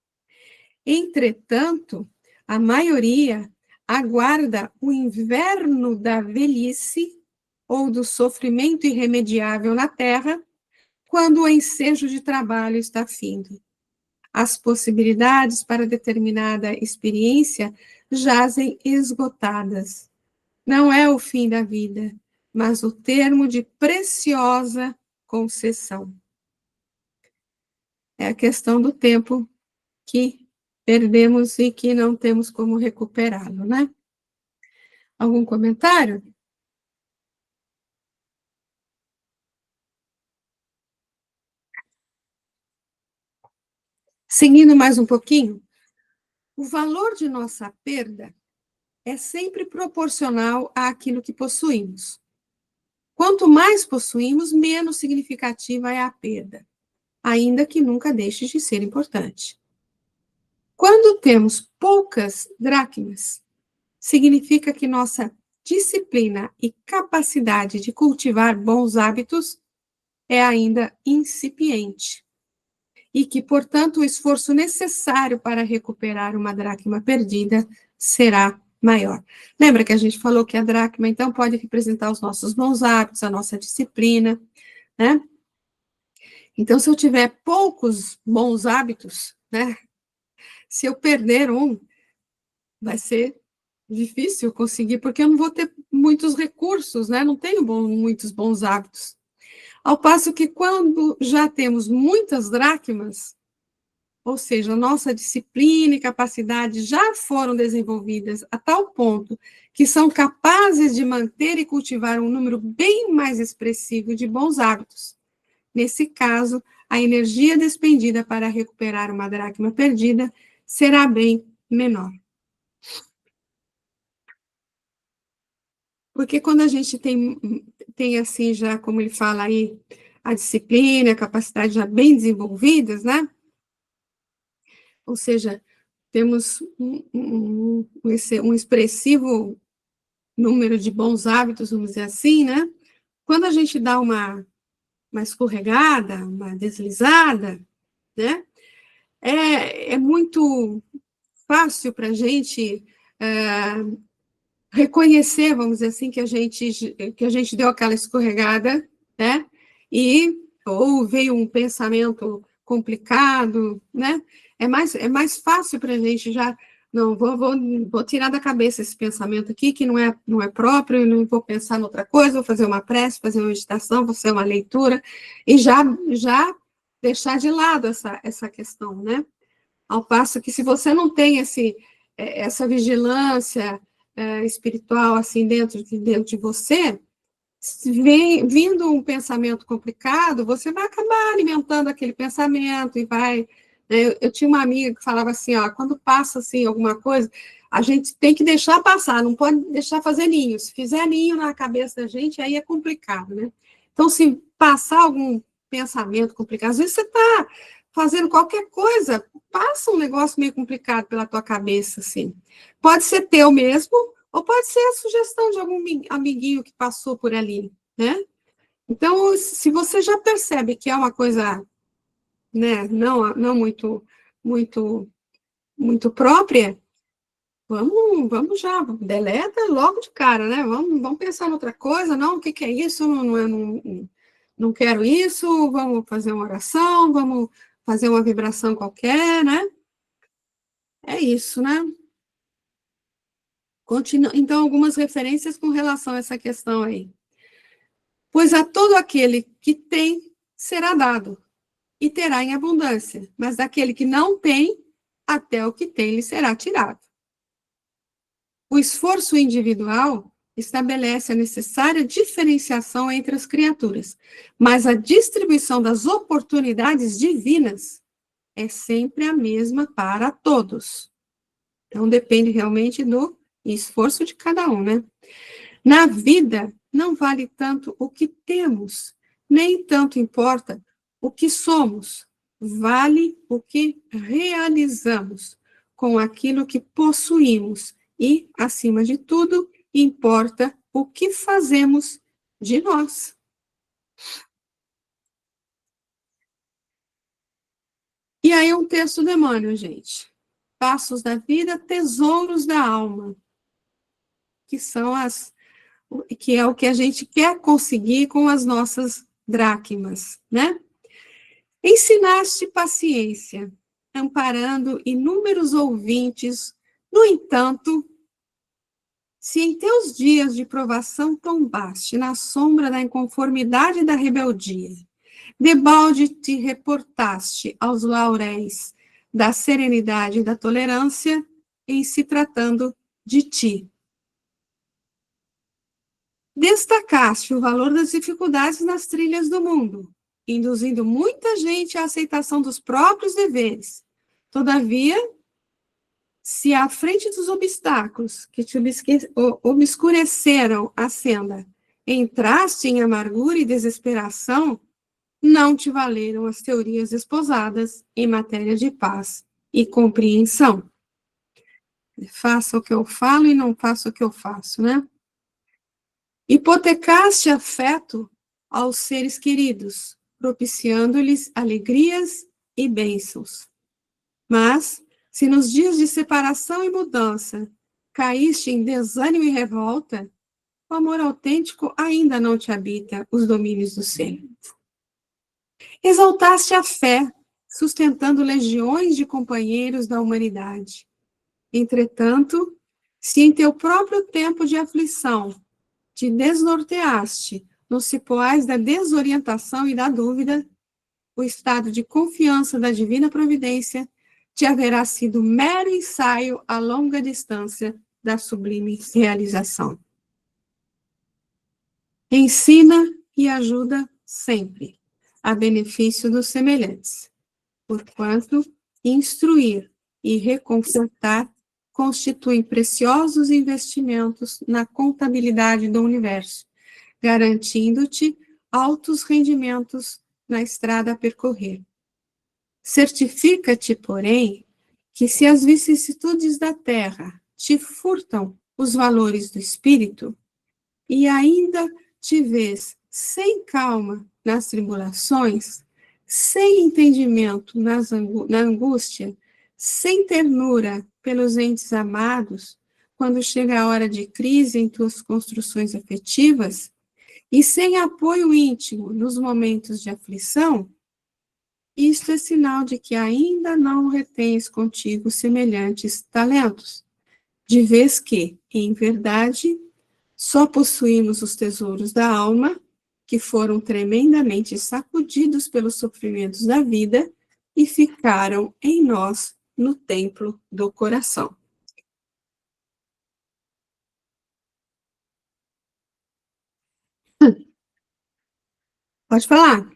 Entretanto, a maioria aguarda o inverno da velhice ou do sofrimento irremediável na terra, quando o ensejo de trabalho está findo. As possibilidades para determinada experiência jazem esgotadas. Não é o fim da vida, mas o termo de preciosa concessão. É a questão do tempo que perdemos e que não temos como recuperá-lo, né? Algum comentário? Seguindo mais um pouquinho, o valor de nossa perda é sempre proporcional àquilo que possuímos. Quanto mais possuímos, menos significativa é a perda, ainda que nunca deixe de ser importante. Quando temos poucas dracmas, significa que nossa disciplina e capacidade de cultivar bons hábitos é ainda incipiente e que, portanto, o esforço necessário para recuperar uma dracma perdida será maior. Lembra que a gente falou que a dracma, então, pode representar os nossos bons hábitos, a nossa disciplina, né? Então, se eu tiver poucos bons hábitos, né? Se eu perder um, vai ser difícil conseguir, porque eu não vou ter muitos recursos, né? Não tenho muitos bons hábitos. Ao passo que quando já temos muitas dracmas, ou seja, nossa disciplina e capacidade já foram desenvolvidas a tal ponto que são capazes de manter e cultivar um número bem mais expressivo de bons hábitos. Nesse caso, a energia despendida para recuperar uma dracma perdida será bem menor. Porque quando a gente tem assim já, como ele fala aí, a disciplina, a capacidade já bem desenvolvidas, né? Ou seja, temos um expressivo número de bons hábitos, vamos dizer assim, né? Quando a gente dá uma escorregada, uma deslizada, né? É muito fácil para a gente reconhecer, vamos dizer assim, que a gente deu aquela escorregada, né? Ou veio um pensamento complicado, né? É mais fácil para a gente já, não, vou tirar da cabeça esse pensamento aqui, que não é próprio, não vou pensar em outra coisa, vou fazer uma prece, fazer uma meditação, vou fazer uma leitura, e já deixar de lado essa questão, né? Ao passo que se você não tem essa vigilância espiritual assim dentro de você, vindo um pensamento complicado, você vai acabar alimentando aquele pensamento e vai... Eu tinha uma amiga que falava assim, ó, quando passa assim alguma coisa, a gente tem que deixar passar, não pode deixar fazer ninho. Se fizer ninho na cabeça da gente, aí é complicado, né? Então, se passar algum pensamento complicado, às vezes você está fazendo qualquer coisa, passa um negócio meio complicado pela tua cabeça, assim. Pode ser teu mesmo, ou pode ser a sugestão de algum amiguinho que passou por ali, né? Então, se você já percebe que é uma coisa, né, não muito própria, vamos já, deleta logo de cara, né? Vamos pensar em outra coisa, não, o que que é isso? Não quero isso, vamos fazer uma oração, vamos fazer uma vibração qualquer, né? É isso, né? Então, algumas referências com relação a essa questão aí. Pois a todo aquele que tem, será dado, e terá em abundância, mas daquele que não tem, até o que tem lhe será tirado. O esforço individual estabelece a necessária diferenciação entre as criaturas, mas a distribuição das oportunidades divinas é sempre a mesma para todos. Então, depende realmente do esforço de cada um, né? Na vida, não vale tanto o que temos, nem tanto importa o que somos, vale o que realizamos com aquilo que possuímos e, acima de tudo, importa o que fazemos de nós. E aí um texto do Emmanuel, gente. Passos da vida, tesouros da alma, que é o que a gente quer conseguir com as nossas dracmas, né? Ensinaste paciência, amparando inúmeros ouvintes. No entanto, se em teus dias de provação tombaste na sombra da inconformidade e da rebeldia, debalde te reportaste aos lauréis da serenidade e da tolerância, em se tratando de ti. Destacaste o valor das dificuldades nas trilhas do mundo, induzindo muita gente à aceitação dos próprios deveres. Todavia, se à frente dos obstáculos que te obscureceram a senda, entraste em amargura e desesperação, não te valeram as teorias esposadas em matéria de paz e compreensão. Faça o que eu falo e não faça o que eu faço, né? Hipotecaste afeto aos seres queridos, propiciando-lhes alegrias e bênçãos. Mas, se nos dias de separação e mudança caíste em desânimo e revolta, o amor autêntico ainda não te habita os domínios do ser. Exaltaste a fé, sustentando legiões de companheiros da humanidade. Entretanto, se em teu próprio tempo de aflição te desnorteaste nos cipoais da desorientação e da dúvida, o estado de confiança da divina providência te haverá sido mero ensaio a longa distância da sublime realização. Ensina e ajuda sempre, a benefício dos semelhantes, porquanto instruir e reconfortar constituem preciosos investimentos na contabilidade do universo, garantindo-te altos rendimentos na estrada a percorrer. Certifica-te, porém, que se as vicissitudes da terra te furtam os valores do espírito, e ainda te vês sem calma nas tribulações, sem entendimento na angústia, sem ternura pelos entes amados, quando chega a hora de crise em tuas construções afetivas, e sem apoio íntimo nos momentos de aflição, isto é sinal de que ainda não retens contigo semelhantes talentos, de vez que, em verdade, só possuímos os tesouros da alma, que foram tremendamente sacudidos pelos sofrimentos da vida e ficaram em nós no templo do coração. Pode falar.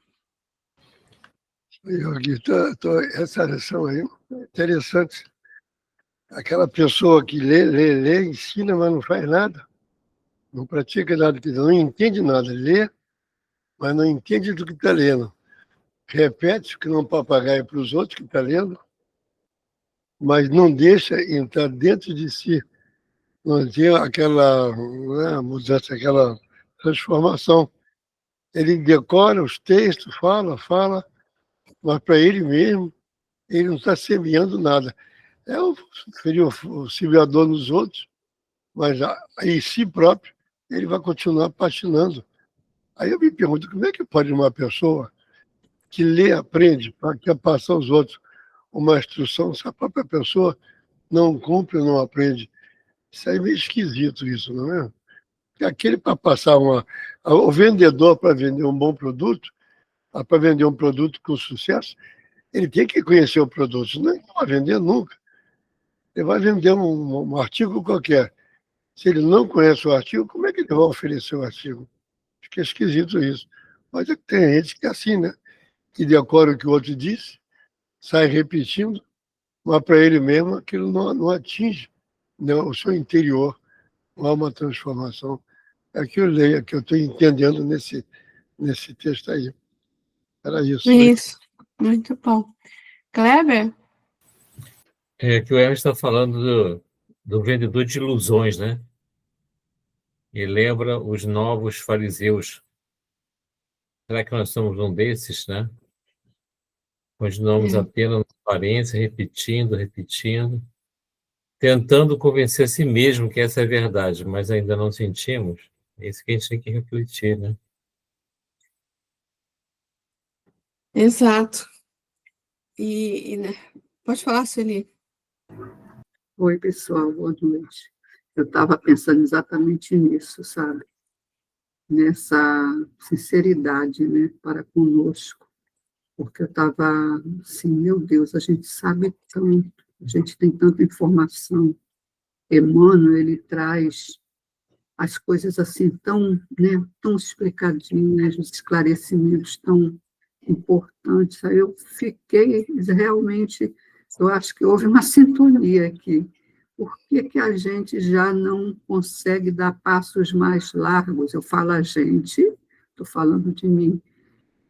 Yogi, essa lição aí é interessante. Aquela pessoa que lê, ensina, mas não faz nada, não pratica nada, não entende nada, lê, mas não entende do que está lendo. Repete, que não é um papagaio para os outros que está lendo, mas não deixa entrar dentro de si, não tem aquela mudança, aquela transformação. Ele decora os textos, fala, mas para ele mesmo, ele não está semeando nada. Seria o semeador nos outros, mas em si próprio, ele vai continuar patinando. Aí eu me pergunto, como é que pode uma pessoa que lê, aprende, quer passar aos outros uma instrução, se a própria pessoa não cumpre, não aprende? Isso aí é meio esquisito, isso, não é? Porque aquele para passar o vendedor para vender um bom produto, para vender um produto com sucesso, ele tem que conhecer o produto, senão ele não vai vender nunca. Ele vai vender um artigo qualquer. Se ele não conhece o artigo, como é que ele vai oferecer o artigo? Acho que é esquisito isso. Mas é que tem gente que é assim, né? Que decora o que o outro disse, sai repetindo, mas para ele mesmo aquilo não atinge, né, o seu interior, não há uma transformação. É que eu leio, é que eu estou entendendo nesse texto aí. Era isso. Isso, muito bom. Kleber? Que o Hermes está falando do vendedor de ilusões, né? E lembra os novos fariseus. Será que nós somos um desses, né? Continuamos apenas na aparência, repetindo, tentando convencer a si mesmo que essa é a verdade, mas ainda não sentimos. É isso que a gente tem que refletir, né? Exato. Né? Pode falar, Sueli. Oi, pessoal, boa noite. Eu estava pensando exatamente nisso, sabe? Nessa sinceridade, né, para conosco. Porque eu estava assim, meu Deus, a gente sabe tanto, a gente tem tanta informação. Emmanuel, ele traz as coisas assim tão, né, tão explicadinhas, os esclarecimentos tão importantes. Aí eu fiquei realmente, eu acho que houve uma sintonia aqui. Por que a gente já não consegue dar passos mais largos? Eu falo a gente, estou falando de mim,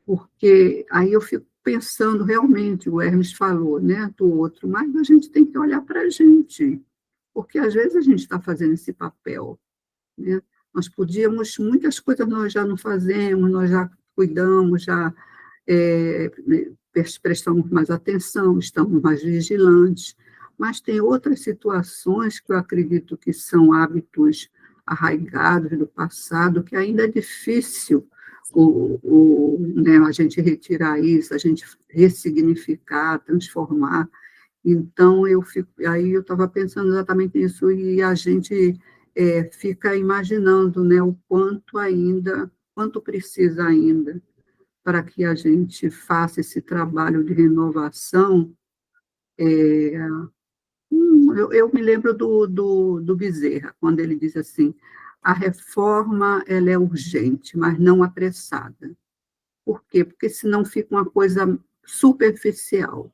porque aí eu fico pensando realmente, o Hermes falou, né, do outro, mas a gente tem que olhar para a gente, porque às vezes a gente está fazendo esse papel, né? Nós podíamos, muitas coisas nós já não fazemos, nós já cuidamos, já prestamos mais atenção, estamos mais vigilantes, mas tem outras situações que eu acredito que são hábitos arraigados do passado, que ainda é difícil né, a gente retirar isso, a gente ressignificar, transformar. Então, aí eu estava pensando exatamente nisso, e a gente fica imaginando, né, o quanto precisa ainda para que a gente faça esse trabalho de renovação. Eu me lembro do Bezerra, quando ele diz assim, a reforma ela é urgente, mas não apressada. Por quê? Porque senão fica uma coisa superficial,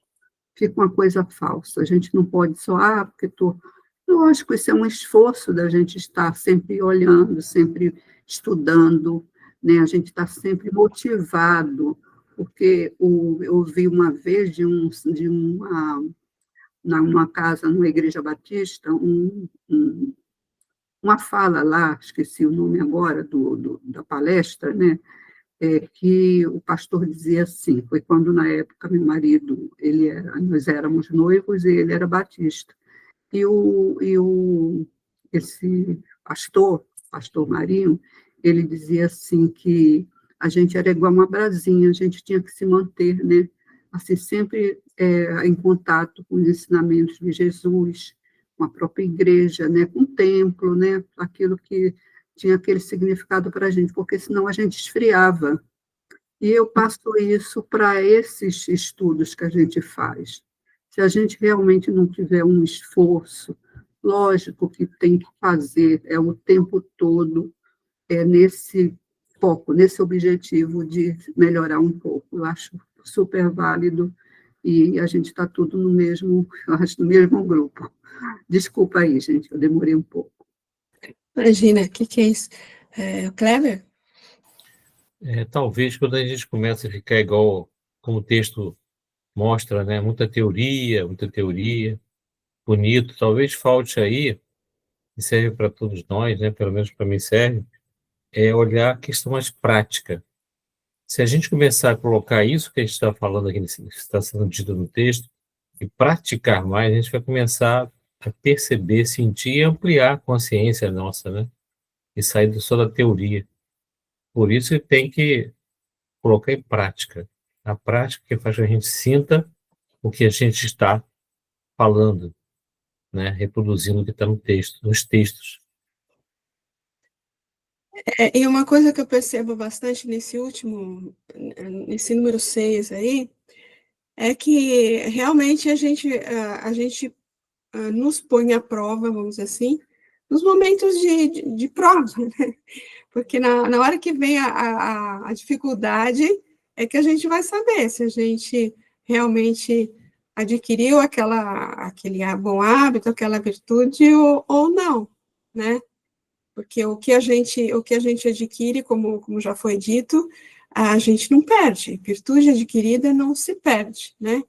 fica uma coisa falsa. A gente não pode só, porque estou... Lógico, isso é um esforço da gente estar sempre olhando, sempre estudando, né? A gente está sempre motivado, porque eu ouvi uma vez numa casa, numa igreja batista, uma fala lá, esqueci o nome agora da palestra, né? Que o pastor dizia assim, foi quando na época meu marido, nós éramos noivos e ele era batista. Esse pastor Marinho, ele dizia assim que a gente era igual uma brasinha, a gente tinha que se manter, né? Assim, sempre em contato com os ensinamentos de Jesus, com a própria igreja, né? Com o templo, né? Aquilo que tinha aquele significado para a gente, porque senão a gente esfriava. E eu passo isso para esses estudos que a gente faz. Se a gente realmente não tiver um esforço, lógico que tem que fazer, o tempo todo, nesse foco, nesse objetivo de melhorar um pouco. Eu acho super válido e a gente está tudo no mesmo grupo. Desculpa aí, gente, eu demorei um pouco. Imagina, o que é isso? Kleber? Talvez quando a gente começa a ficar igual, como o texto mostra, né? Muita teoria, bonito, talvez falte aí, e serve para todos nós, né? Pelo menos para mim serve, olhar a questão mais prática. Se a gente começar a colocar isso que a gente está falando aqui, que está sendo dito no texto, e praticar mais, a gente vai começar a perceber, sentir e ampliar a consciência nossa, né? E sair só da teoria. Por isso que tem que colocar em prática. A prática que faz com que a gente sinta o que a gente está falando, né? Reproduzindo o que está no texto, nos textos. E uma coisa que eu percebo bastante nesse número 6 aí, é que realmente a gente nos põe à prova, vamos dizer assim, nos momentos de prova, né? Porque na hora que vem a dificuldade, é que a gente vai saber se a gente realmente adquiriu aquele bom hábito, aquela virtude ou não, né? Porque o que a gente adquire, como já foi dito, a gente não perde. Virtude adquirida não se perde, né?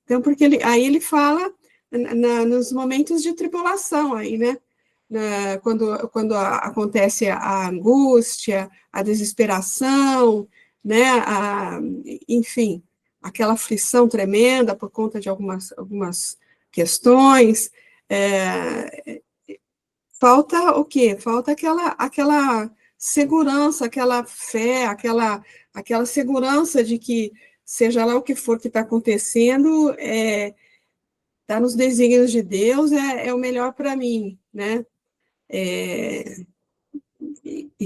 Então, porque aí ele fala nos momentos de tribulação aí, né? Quando acontece a angústia, a desesperação, né? Enfim, aquela aflição tremenda por conta de algumas questões. Falta o quê? Falta aquela segurança, aquela fé, aquela segurança de que, seja lá o que for que está acontecendo, está nos desígnios de Deus, é o melhor para mim, né? E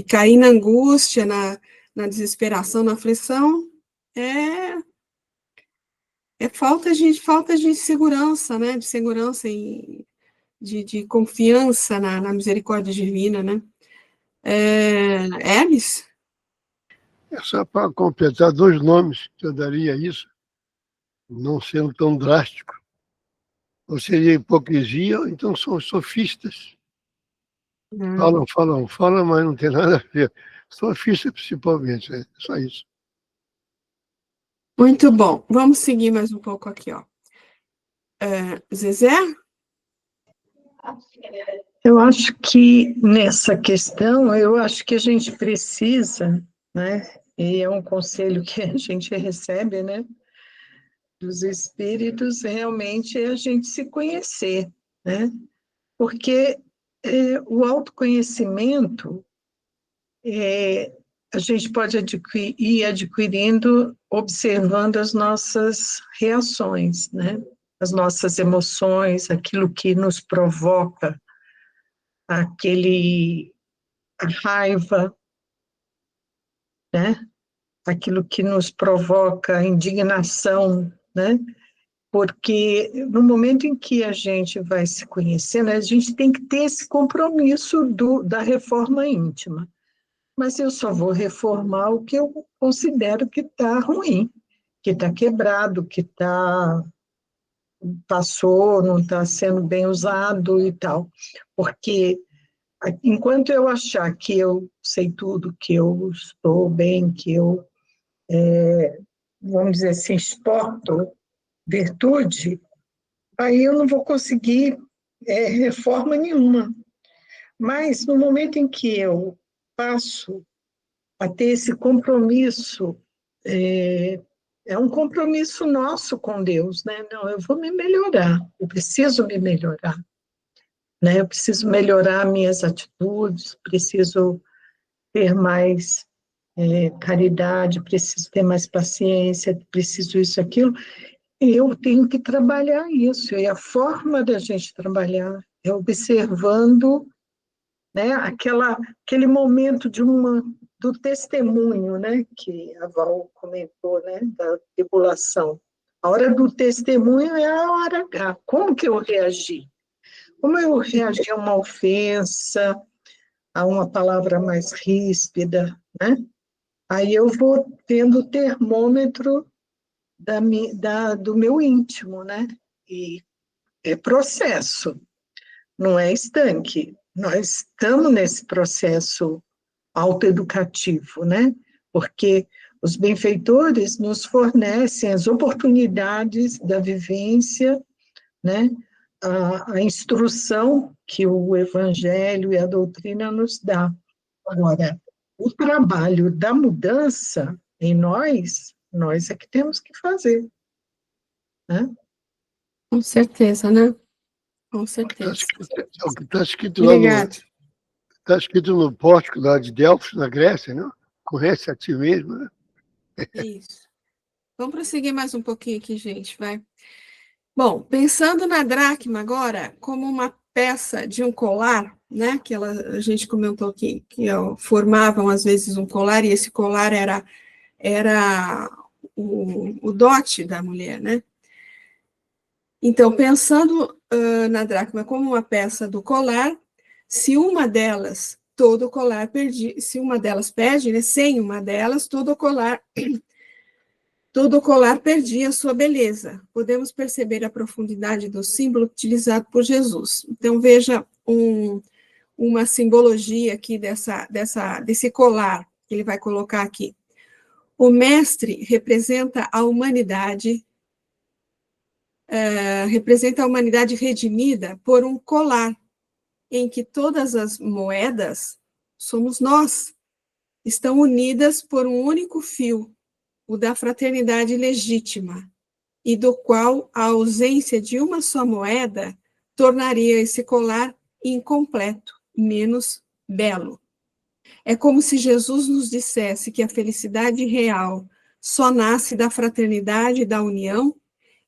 cair na angústia, na desesperação, na aflição, é falta de segurança, né? De segurança e de confiança na misericórdia divina, né? Hermes? É só para completar 2 nomes que eu daria a isso, não sendo tão drástico. Ou seria hipocrisia, ou então são sofistas. Falam, mas não tem nada a ver. Sofistas, principalmente, é só isso. Muito bom. Vamos seguir mais um pouco aqui, ó. Zezé? Eu acho que nessa questão, eu acho que a gente precisa, né? E é um conselho que a gente recebe, né? Dos espíritos, realmente é a gente se conhecer, né? Porque o autoconhecimento a gente pode ir adquirindo observando as nossas reações, né? As nossas emoções, aquilo que nos provoca a raiva, né? Aquilo que nos provoca indignação, né? Porque no momento em que a gente vai se conhecendo, a gente tem que ter esse compromisso da reforma íntima. Mas eu só vou reformar o que eu considero que está ruim, que está quebrado, que passou, não está sendo bem usado e tal. Porque enquanto eu achar que eu sei tudo, que eu estou bem, que eu, vamos dizer assim, exporto virtude, aí eu não vou conseguir reforma nenhuma. Mas no momento em que eu passo a ter esse compromisso, é um compromisso nosso com Deus, né? Não, eu vou me melhorar, eu preciso me melhorar, né? Eu preciso melhorar minhas atitudes, preciso ter mais caridade, preciso ter mais paciência, preciso isso, aquilo. E eu tenho que trabalhar isso, e a forma da gente trabalhar é observando, né, aquele momento do testemunho, né, que a Val comentou, né, da tribulação. A hora do testemunho é a hora H. Como que eu reagi? Como eu reagi a uma ofensa, a uma palavra mais ríspida, né? Aí eu vou tendo o termômetro do meu íntimo, né? E é processo, não é estanque. Nós estamos nesse processo autoeducativo, né? Porque os benfeitores nos fornecem as oportunidades da vivência, né? A instrução que o Evangelho e a doutrina nos dá. Agora, o trabalho da mudança em nós é que temos que fazer, né? Com certeza, né? Com Está certeza. escrito lá Obrigada. está escrito no pórtico lá de Delfos, na Grécia, né? Conhece a ti mesmo, né? Isso. Vamos prosseguir mais um pouquinho aqui, gente, vai. Bom, pensando na dracma agora como uma peça de um colar, né? Que a gente comentou aqui, que formavam às vezes um colar, e esse colar era o dote da mulher, né? Então, pensando na dracma como uma peça do colar, se uma delas, todo o colar perdi, se uma delas perde, né, sem uma delas, todo o colar perdia sua beleza. Podemos perceber a profundidade do símbolo utilizado por Jesus. Então, veja uma simbologia aqui desse colar que ele vai colocar aqui. O mestre representa a humanidade redimida por um colar, em que todas as moedas, somos nós, estão unidas por um único fio, o da fraternidade legítima, e do qual a ausência de uma só moeda tornaria esse colar incompleto, menos belo. É como se Jesus nos dissesse que a felicidade real só nasce da fraternidade e da união,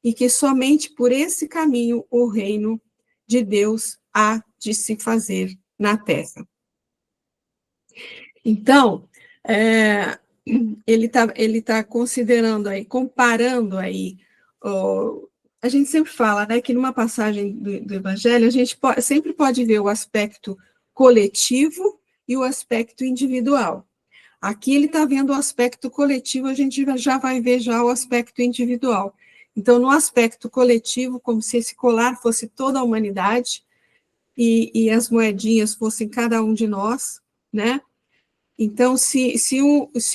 e que somente por esse caminho o reino de Deus há de se fazer na terra. Então, ele tá considerando aí, comparando aí, a gente sempre fala, né, que numa passagem do Evangelho, a gente sempre pode ver o aspecto coletivo e o aspecto individual. Aqui ele está vendo o aspecto coletivo, a gente já vai ver já o aspecto individual. Então, no aspecto coletivo, como se esse colar fosse toda a humanidade e as moedinhas fossem cada um de nós, né? Então, se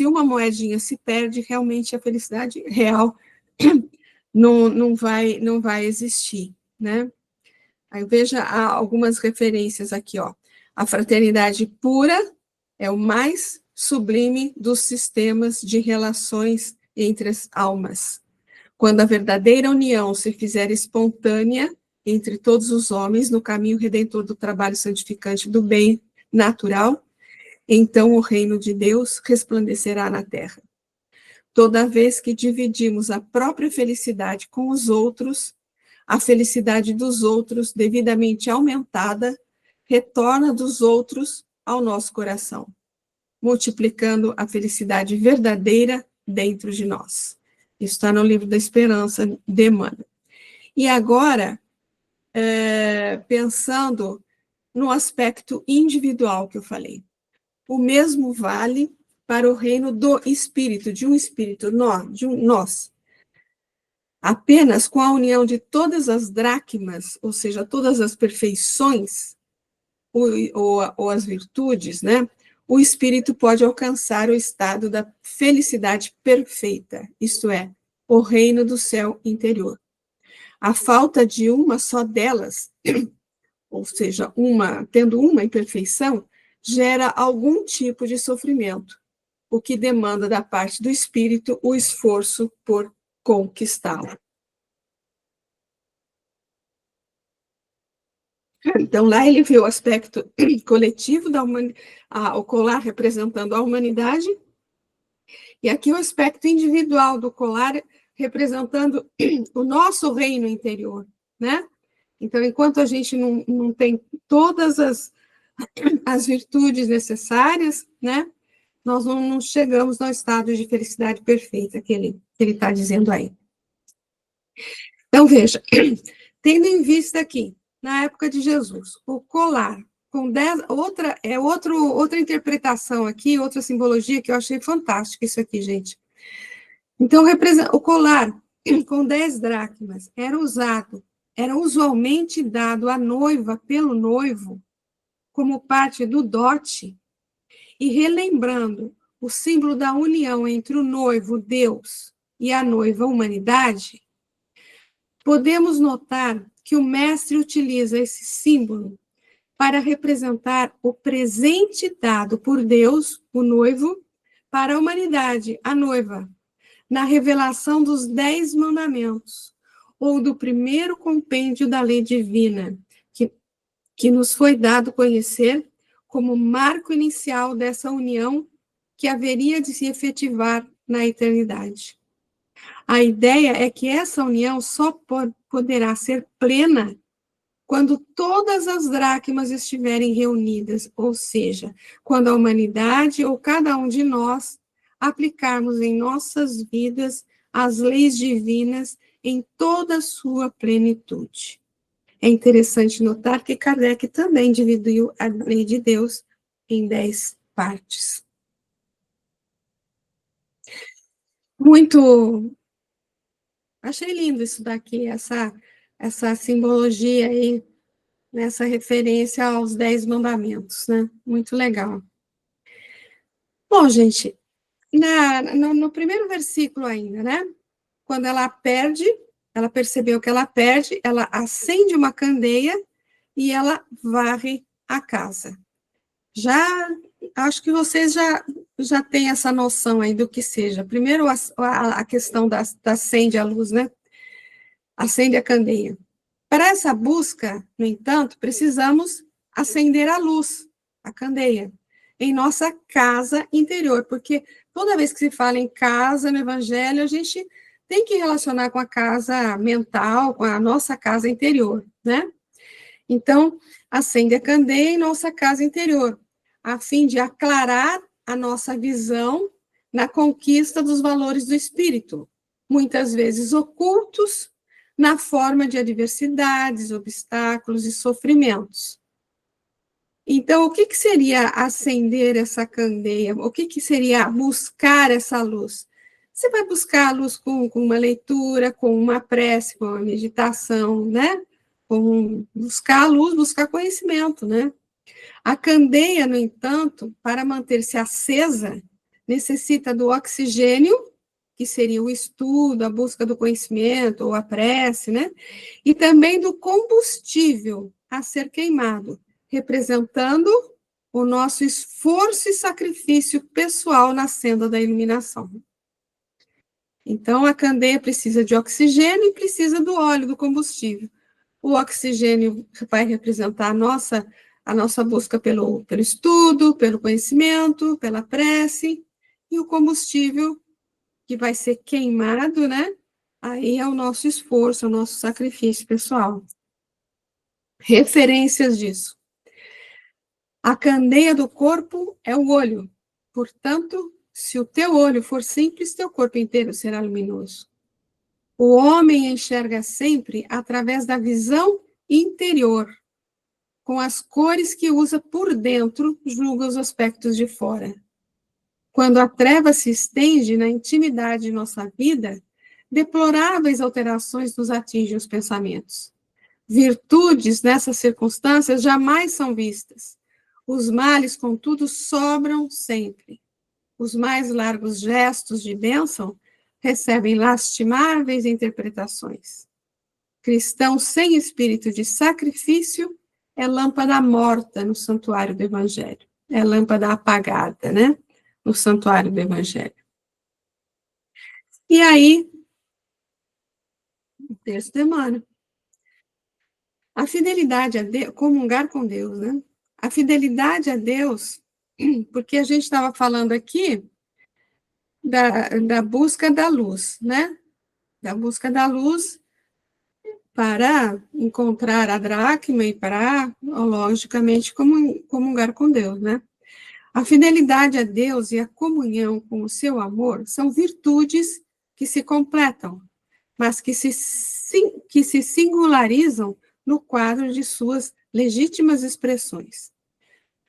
uma moedinha se perde, realmente a felicidade real não vai existir, né? Aí veja algumas referências aqui, ó. A fraternidade pura é o mais sublime dos sistemas de relações entre as almas. Quando a verdadeira união se fizer espontânea entre todos os homens no caminho redentor do trabalho santificante do bem natural, então o reino de Deus resplandecerá na terra. Toda vez que dividimos a própria felicidade com os outros, a felicidade dos outros, devidamente aumentada, retorna dos outros ao nosso coração, multiplicando a felicidade verdadeira dentro de nós. Isso está no livro da Esperança de Emmanuel. E agora, pensando no aspecto individual que eu falei, o mesmo vale para o reino do espírito, de um espírito, nós. Apenas com a união de todas as dracmas, ou seja, todas as perfeições, ou as virtudes, né? O espírito pode alcançar o estado da felicidade perfeita, isto é, o reino do céu interior. A falta de uma só delas, ou seja, tendo uma imperfeição, gera algum tipo de sofrimento, o que demanda da parte do espírito o esforço por conquistá-la. Então, lá ele vê o aspecto coletivo da humanidade, o colar representando a humanidade, e aqui o aspecto individual do colar representando o nosso reino interior, né? Então, enquanto a gente não tem todas as virtudes necessárias, né? Nós não chegamos no estado de felicidade perfeita que ele está dizendo aí. Então, veja, tendo em vista aqui, na época de Jesus, o colar, com 10, outra interpretação aqui, outra simbologia que eu achei fantástica isso aqui, gente. Então, o colar com 10 dracmas era usualmente dado à noiva pelo noivo como parte do dote, e relembrando o símbolo da união entre o noivo, Deus, e a noiva, humanidade, podemos notar que o mestre utiliza esse símbolo para representar o presente dado por Deus, o noivo, para a humanidade, a noiva, na revelação dos 10 mandamentos, ou do primeiro compêndio da lei divina, que nos foi dado conhecer como marco inicial dessa união que haveria de se efetivar na eternidade. A ideia é que essa união só poderá ser plena quando todas as dracmas estiverem reunidas, ou seja, quando a humanidade ou cada um de nós aplicarmos em nossas vidas as leis divinas em toda a sua plenitude. É interessante notar que Kardec também dividiu a lei de Deus em 10 partes. Muito... Achei lindo isso daqui, essa simbologia aí, nessa referência aos 10 mandamentos, né? Muito legal. Bom, gente, no primeiro versículo ainda, né? Quando ela percebeu que ela perde, ela acende uma candeia e ela varre a casa. Acho que vocês já têm essa noção aí do que seja. Primeiro, a questão da acende a luz, né? Acende a candeia. Para essa busca, no entanto, precisamos acender a luz, a candeia, em nossa casa interior, porque toda vez que se fala em casa, no Evangelho, a gente tem que relacionar com a casa mental, com a nossa casa interior, né? Então, acende a candeia em nossa casa interior, a fim de aclarar a nossa visão na conquista dos valores do espírito, muitas vezes ocultos na forma de adversidades, obstáculos e sofrimentos. Então, o que seria acender essa candeia? O que seria buscar essa luz? Você vai buscar a luz com uma leitura, com uma prece, com uma meditação, né? Buscar a luz, buscar conhecimento, né? A candeia, no entanto, para manter-se acesa, necessita do oxigênio, que seria o estudo, a busca do conhecimento, ou a prece, né? E também do combustível a ser queimado, representando o nosso esforço e sacrifício pessoal na senda da iluminação. Então, a candeia precisa de oxigênio e precisa do óleo, do combustível. O oxigênio vai representar a nossa busca pelo estudo, pelo conhecimento, pela prece, e o combustível que vai ser queimado, né? Aí é o nosso esforço, o nosso sacrifício pessoal. Referências disso. A candeia do corpo é o olho. Portanto, se o teu olho for simples, teu corpo inteiro será luminoso. O homem enxerga sempre através da visão interior. Com as cores que usa por dentro, julga os aspectos de fora. Quando a treva se estende na intimidade de nossa vida, deploráveis alterações nos atingem os pensamentos. Virtudes, nessas circunstâncias, jamais são vistas. Os males, contudo, sobram sempre. Os mais largos gestos de bênção recebem lastimáveis interpretações. Cristão sem espírito de sacrifício é lâmpada morta no santuário do Evangelho. É lâmpada apagada, né? No santuário do Evangelho. E aí, o texto de Emmanuel. A fidelidade a Deus, comungar com Deus, né? A fidelidade a Deus, porque a gente estava falando aqui da busca da luz, né? Da busca da luz para encontrar a dracma e para, logicamente, comungar com Deus, né? A fidelidade a Deus e a comunhão com o seu amor são virtudes que se completam, mas que se singularizam no quadro de suas legítimas expressões.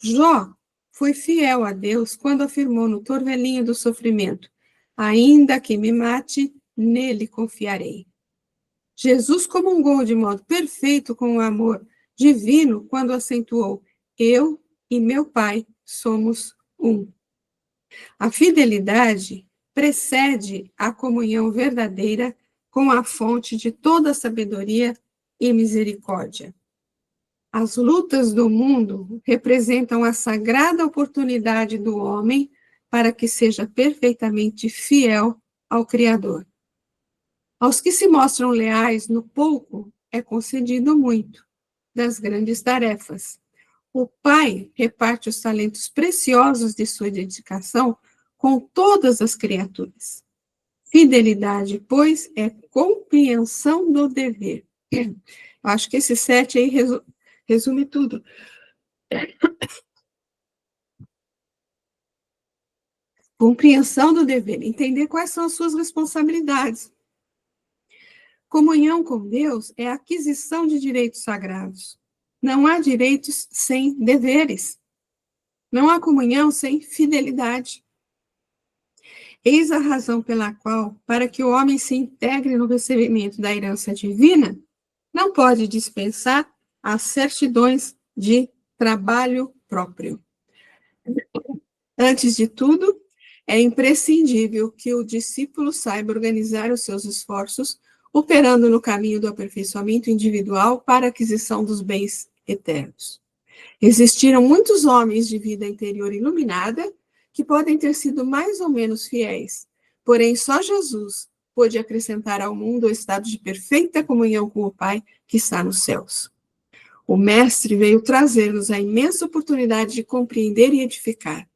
Jó foi fiel a Deus quando afirmou no torvelinho do sofrimento: ainda que me mate, nele confiarei. Jesus comungou de modo perfeito com o amor divino quando acentuou: eu e meu Pai somos um. A fidelidade precede a comunhão verdadeira com a fonte de toda sabedoria e misericórdia. As lutas do mundo representam a sagrada oportunidade do homem para que seja perfeitamente fiel ao Criador. Aos que se mostram leais no pouco, é concedido muito das grandes tarefas. O Pai reparte os talentos preciosos de sua dedicação com todas as criaturas. Fidelidade, pois, é compreensão do dever. Eu acho que esse 7 aí resume tudo. Compreensão do dever, entender quais são as suas responsabilidades. Comunhão com Deus é a aquisição de direitos sagrados. Não há direitos sem deveres. Não há comunhão sem fidelidade. Eis a razão pela qual, para que o homem se integre no recebimento da herança divina, não pode dispensar as certidões de trabalho próprio. Antes de tudo, é imprescindível que o discípulo saiba organizar os seus esforços, operando no caminho do aperfeiçoamento individual para a aquisição dos bens eternos. Existiram muitos homens de vida interior iluminada que podem ter sido mais ou menos fiéis, porém só Jesus pôde acrescentar ao mundo o estado de perfeita comunhão com o Pai que está nos céus. O Mestre veio trazer-nos a imensa oportunidade de compreender e edificar.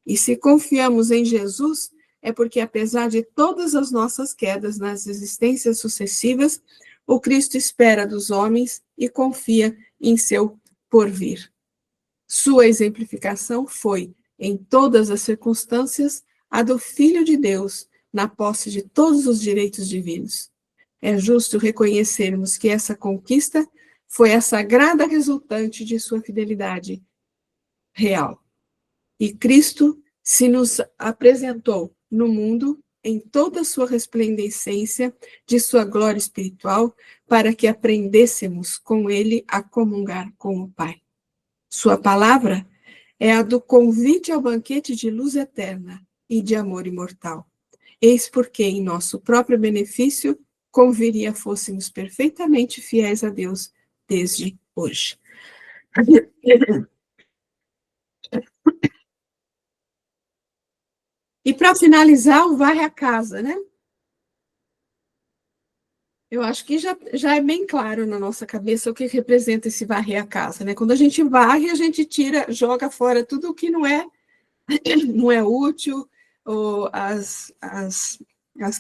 E se confiamos em Jesus, é porque, apesar de todas as nossas quedas nas existências sucessivas, o Cristo espera dos homens e confia em seu porvir. Sua exemplificação foi, em todas as circunstâncias, a do Filho de Deus, na posse de todos os direitos divinos. É justo reconhecermos que essa conquista foi a sagrada resultante de sua fidelidade real. E Cristo se nos apresentou no mundo em toda a sua resplendência de sua glória espiritual, para que aprendêssemos com ele a comungar com o Pai. Sua palavra é a do convite ao banquete de luz eterna e de amor imortal. Eis porque, em nosso próprio benefício, conviria fôssemos perfeitamente fiéis a Deus desde hoje. E para finalizar, o varre a casa, né? Eu acho que já é bem claro na nossa cabeça o que representa esse varrer a casa, né? Quando a gente varre, a gente tira, joga fora tudo o que não é útil, ou as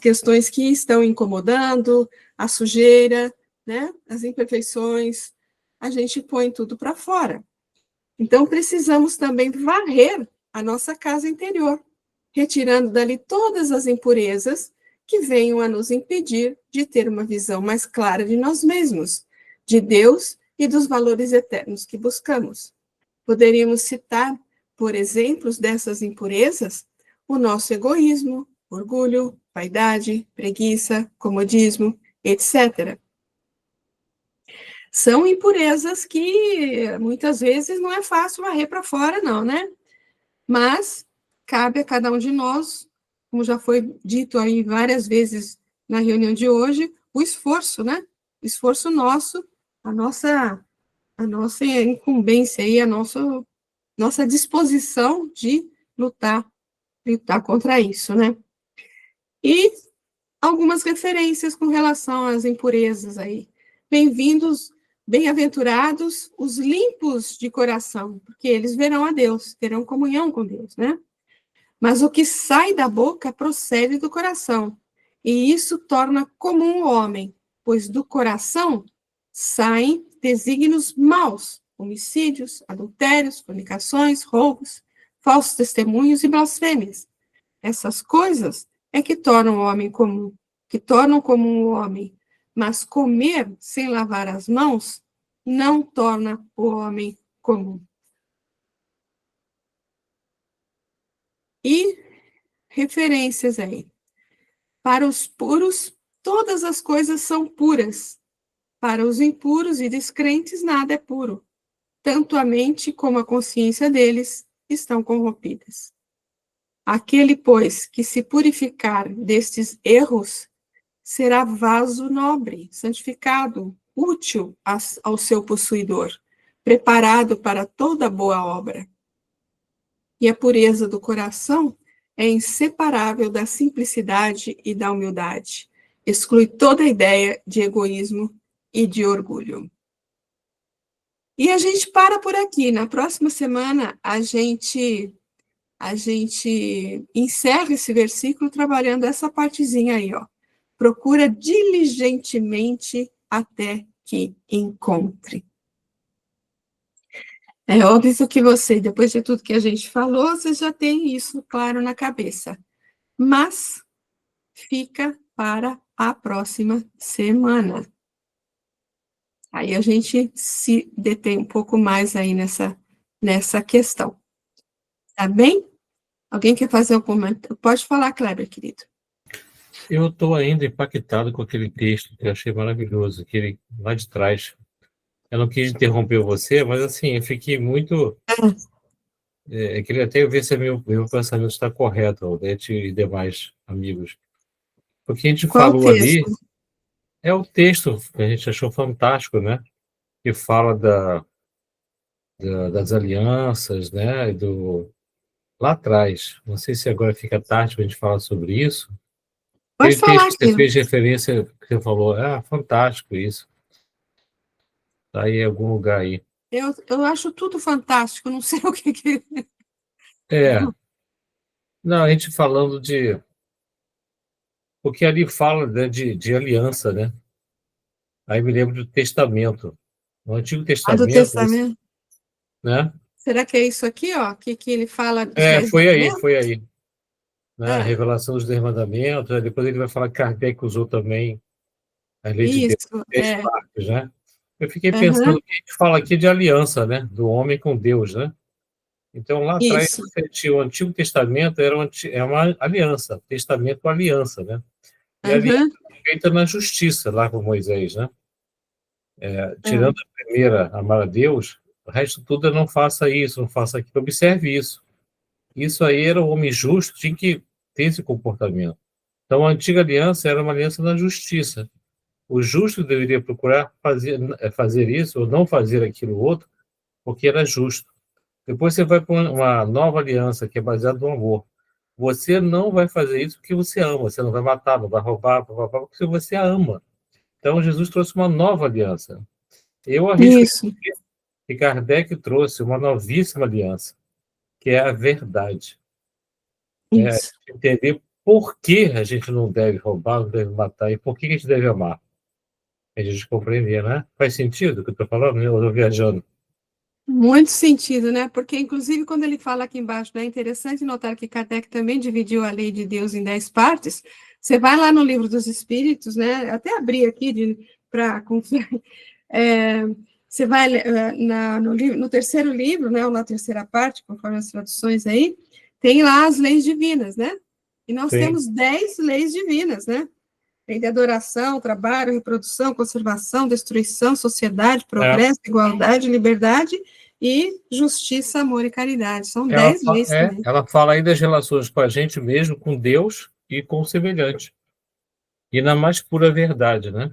questões que estão incomodando, a sujeira, né? As imperfeições, a gente põe tudo para fora. Então, precisamos também varrer a nossa casa interior, retirando dali todas as impurezas que venham a nos impedir de ter uma visão mais clara de nós mesmos, de Deus e dos valores eternos que buscamos. Poderíamos citar, por exemplos dessas impurezas, o nosso egoísmo, orgulho, vaidade, preguiça, comodismo, etc. São impurezas que muitas vezes não é fácil varrer para fora, não, né? Mas cabe a cada um de nós, como já foi dito aí várias vezes na reunião de hoje, o esforço, né? O esforço nosso, a nossa incumbência aí, a nossa disposição de lutar contra isso, né? E algumas referências com relação às impurezas aí. Bem-aventurados os limpos de coração, porque eles verão a Deus, terão comunhão com Deus, né? Mas o que sai da boca procede do coração, e isso torna comum o homem, pois do coração saem desígnios maus, homicídios, adultérios, fornicações, roubos, falsos testemunhos e blasfêmias. Essas coisas é que tornam o homem comum, que tornam comum o homem, mas comer sem lavar as mãos não torna o homem comum. E referências aí. Para os puros, todas as coisas são puras. Para os impuros e descrentes, nada é puro. Tanto a mente como a consciência deles estão corrompidas. Aquele, pois, que se purificar destes erros, será vaso nobre, santificado, útil ao seu possuidor, preparado para toda boa obra. E a pureza do coração é inseparável da simplicidade e da humildade. Exclui toda a ideia de egoísmo e de orgulho. E a gente para por aqui. Na próxima semana, a gente encerra esse versículo trabalhando essa partezinha aí, ó. Procura diligentemente até que encontre. É óbvio que você, depois de tudo que a gente falou, você já tem isso claro na cabeça. Mas fica para a próxima semana. Aí a gente se detém um pouco mais aí nessa questão. Tá bem? Alguém quer fazer um comentário? Pode falar, Kleber, querido. Eu estou ainda impactado com aquele texto que eu achei maravilhoso, aquele lá de trás. Eu não quis interromper você, mas assim, eu fiquei muito. Queria até ver se meu pensamento está correto, Odete e demais amigos. Porque a gente Qual falou ali, texto? é o texto que a gente achou fantástico, né? Que fala das alianças, né? Lá atrás. Não sei se agora fica tarde para a gente falar sobre isso. Pode Aquele texto falar que você aqui. fez referência, que você falou, fantástico isso. Está aí em algum lugar aí. Eu acho tudo fantástico, não sei o que... Não, a gente falando de... Porque ali fala, né, de aliança, né? Aí me lembro do testamento. No Antigo Ah, do Testamento, Testamento. né? Será que é isso aqui, ó? Que ele fala dos É, 10 foi aí, mandamentos? foi aí. Né? A Ah, revelação dos 10 mandamentos, aí depois ele vai falar que Kardec usou também a lei de Deus, isso, 10 partes, né? Eu fiquei aham, pensando que a gente fala aqui de aliança, né? Do homem com Deus, né? Então, lá atrás, isso, você tinha o Antigo Testamento, é uma aliança, testamento aliança, né? E a aliança aham, é feita na justiça, lá com Moisés, né? ah, Tirando a primeira, amar a Deus, o resto tudo é não faça isso, não faça aquilo. Observe isso. Isso aí era o homem justo, tinha que ter esse comportamento. Então, a antiga aliança era uma aliança na justiça. O justo deveria procurar fazer isso ou não fazer aquilo outro, porque era justo. Depois você vai para uma nova aliança que é baseada no amor. Você não vai fazer isso porque você ama. Você não vai matar, não vai roubar, porque você ama. Então, Jesus trouxe uma nova aliança. Eu arrisco isso, que Kardec trouxe uma novíssima aliança, que é a verdade. Né? isso. Entender por que a gente não deve roubar, não deve matar e por que a gente deve amar. A gente compreender, né? Faz sentido o que eu estou falando? Eu estou viajando. Muito sentido, né? Porque, inclusive, quando ele fala aqui embaixo, né, é interessante notar que Kardec também dividiu a lei de Deus em 10 partes. Você vai lá no Livro dos Espíritos, né? Até abri aqui para conferir. Você vai no terceiro livro, né, ou na terceira parte, conforme as traduções aí, tem lá as leis divinas, né? E nós Sim. temos 10 leis divinas, né? Tem de adoração, trabalho, reprodução, conservação, destruição, sociedade, progresso, igualdade, liberdade e justiça, amor e caridade. São 10 leis também. Ela fala aí das relações com a gente mesmo, com Deus e com o semelhante. E na mais pura verdade, né?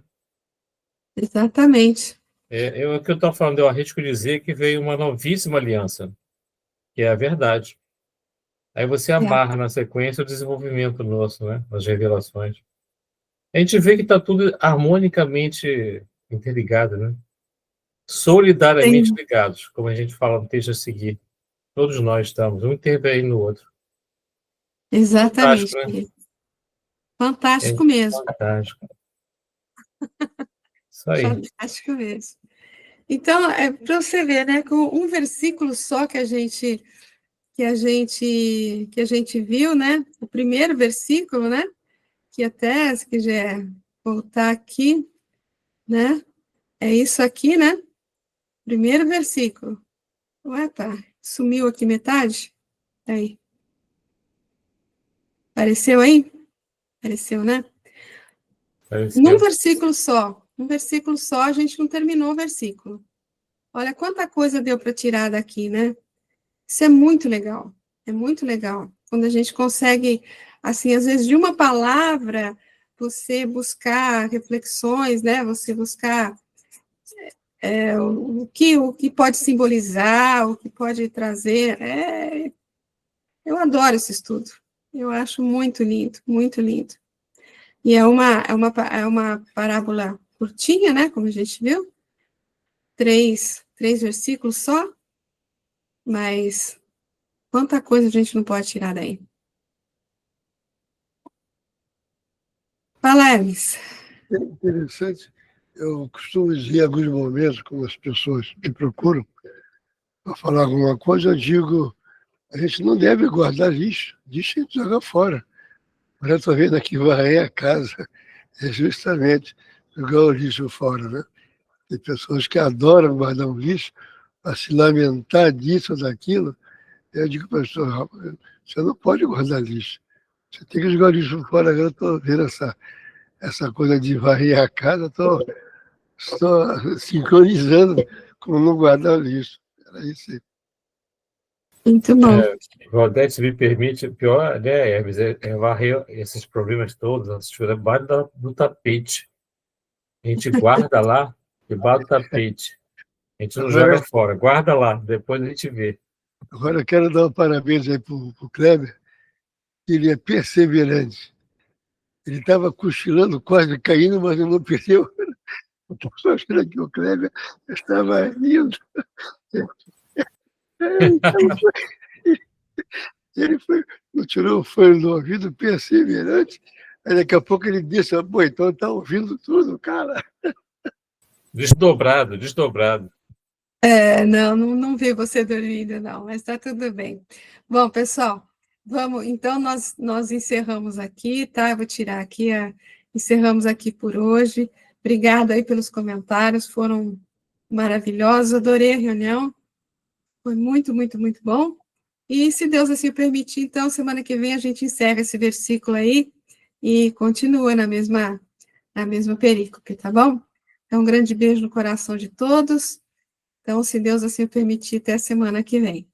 Exatamente. O que eu estou falando, eu arrisco dizer que veio uma novíssima aliança, que é a verdade. Aí você É. amarra na sequência o desenvolvimento nosso, né? As revelações. A gente vê que está tudo harmonicamente interligado, né? Solidariamente ligados, como a gente fala no texto a seguir. Todos nós estamos, um intervém no outro. Exatamente, Fantástico, né? querido. Fantástico mesmo. Fantástico. Isso aí. Fantástico mesmo. Então, para você ver, né, com um versículo só que a gente viu, né, o primeiro versículo, né, que até, se quiser voltar aqui, né, é isso aqui, né, primeiro versículo. Ué, tá, sumiu aqui metade? Aí. Apareceu aí? Apareceu, né? Num versículo só, a gente não terminou o versículo. Olha quanta coisa deu para tirar daqui, né? Isso é muito legal, é muito legal. Quando a gente consegue, assim, às vezes de uma palavra, você buscar reflexões, né? Você buscar o que pode simbolizar, o que pode trazer. Eu adoro esse estudo. Eu acho muito lindo, muito lindo. E é uma parábola curtinha, né? Como a gente viu. Três versículos só, mas quanta coisa a gente não pode tirar daí. Fala, Hermes. É interessante. Eu costumo dizer em alguns momentos, quando as pessoas me procuram para falar alguma coisa, eu digo, a gente não deve guardar lixo. Lixo a gente joga fora. Agora eu estou vendo aqui varrer a casa, é justamente jogar o lixo fora, né? Tem pessoas que adoram guardar um lixo para se lamentar disso ou daquilo. Eu digo, pastor, você não pode guardar lixo. Você tem que jogar o lixo fora. Agora eu estou vendo essa coisa de varrer a casa, estou sincronizando com não guardar o lixo. Era isso aí. Muito bom. Valdete, se me permite, o pior, né, Hermes, é varrer esses problemas todos, essas coisas, debaixo do tapete. A gente guarda lá, debaixo do tapete. A gente não Agora- joga fora, guarda lá, depois a gente vê. Agora eu quero dar um parabéns aí para o Kleber, que ele é perseverante. Ele estava cochilando, quase caindo, mas não perdeu. Eu estou só achando que o Kleber estava rindo. Ele foi, não tirou o fone do ouvido, perseverante. Aí daqui a pouco ele disse, pô, então está ouvindo tudo, cara. Desdobrado, desdobrado. Não vi você dormindo, não, mas está tudo bem. Bom, pessoal, vamos, então nós encerramos aqui, tá? Eu vou tirar aqui, encerramos aqui por hoje. Obrigada aí pelos comentários, foram maravilhosos, adorei a reunião, foi muito, muito, muito bom. E se Deus assim permitir, então, semana que vem a gente encerra esse versículo aí e continua na mesma perícope, tá bom? Então, um grande beijo no coração de todos. Então, se Deus assim permitir, até a semana que vem.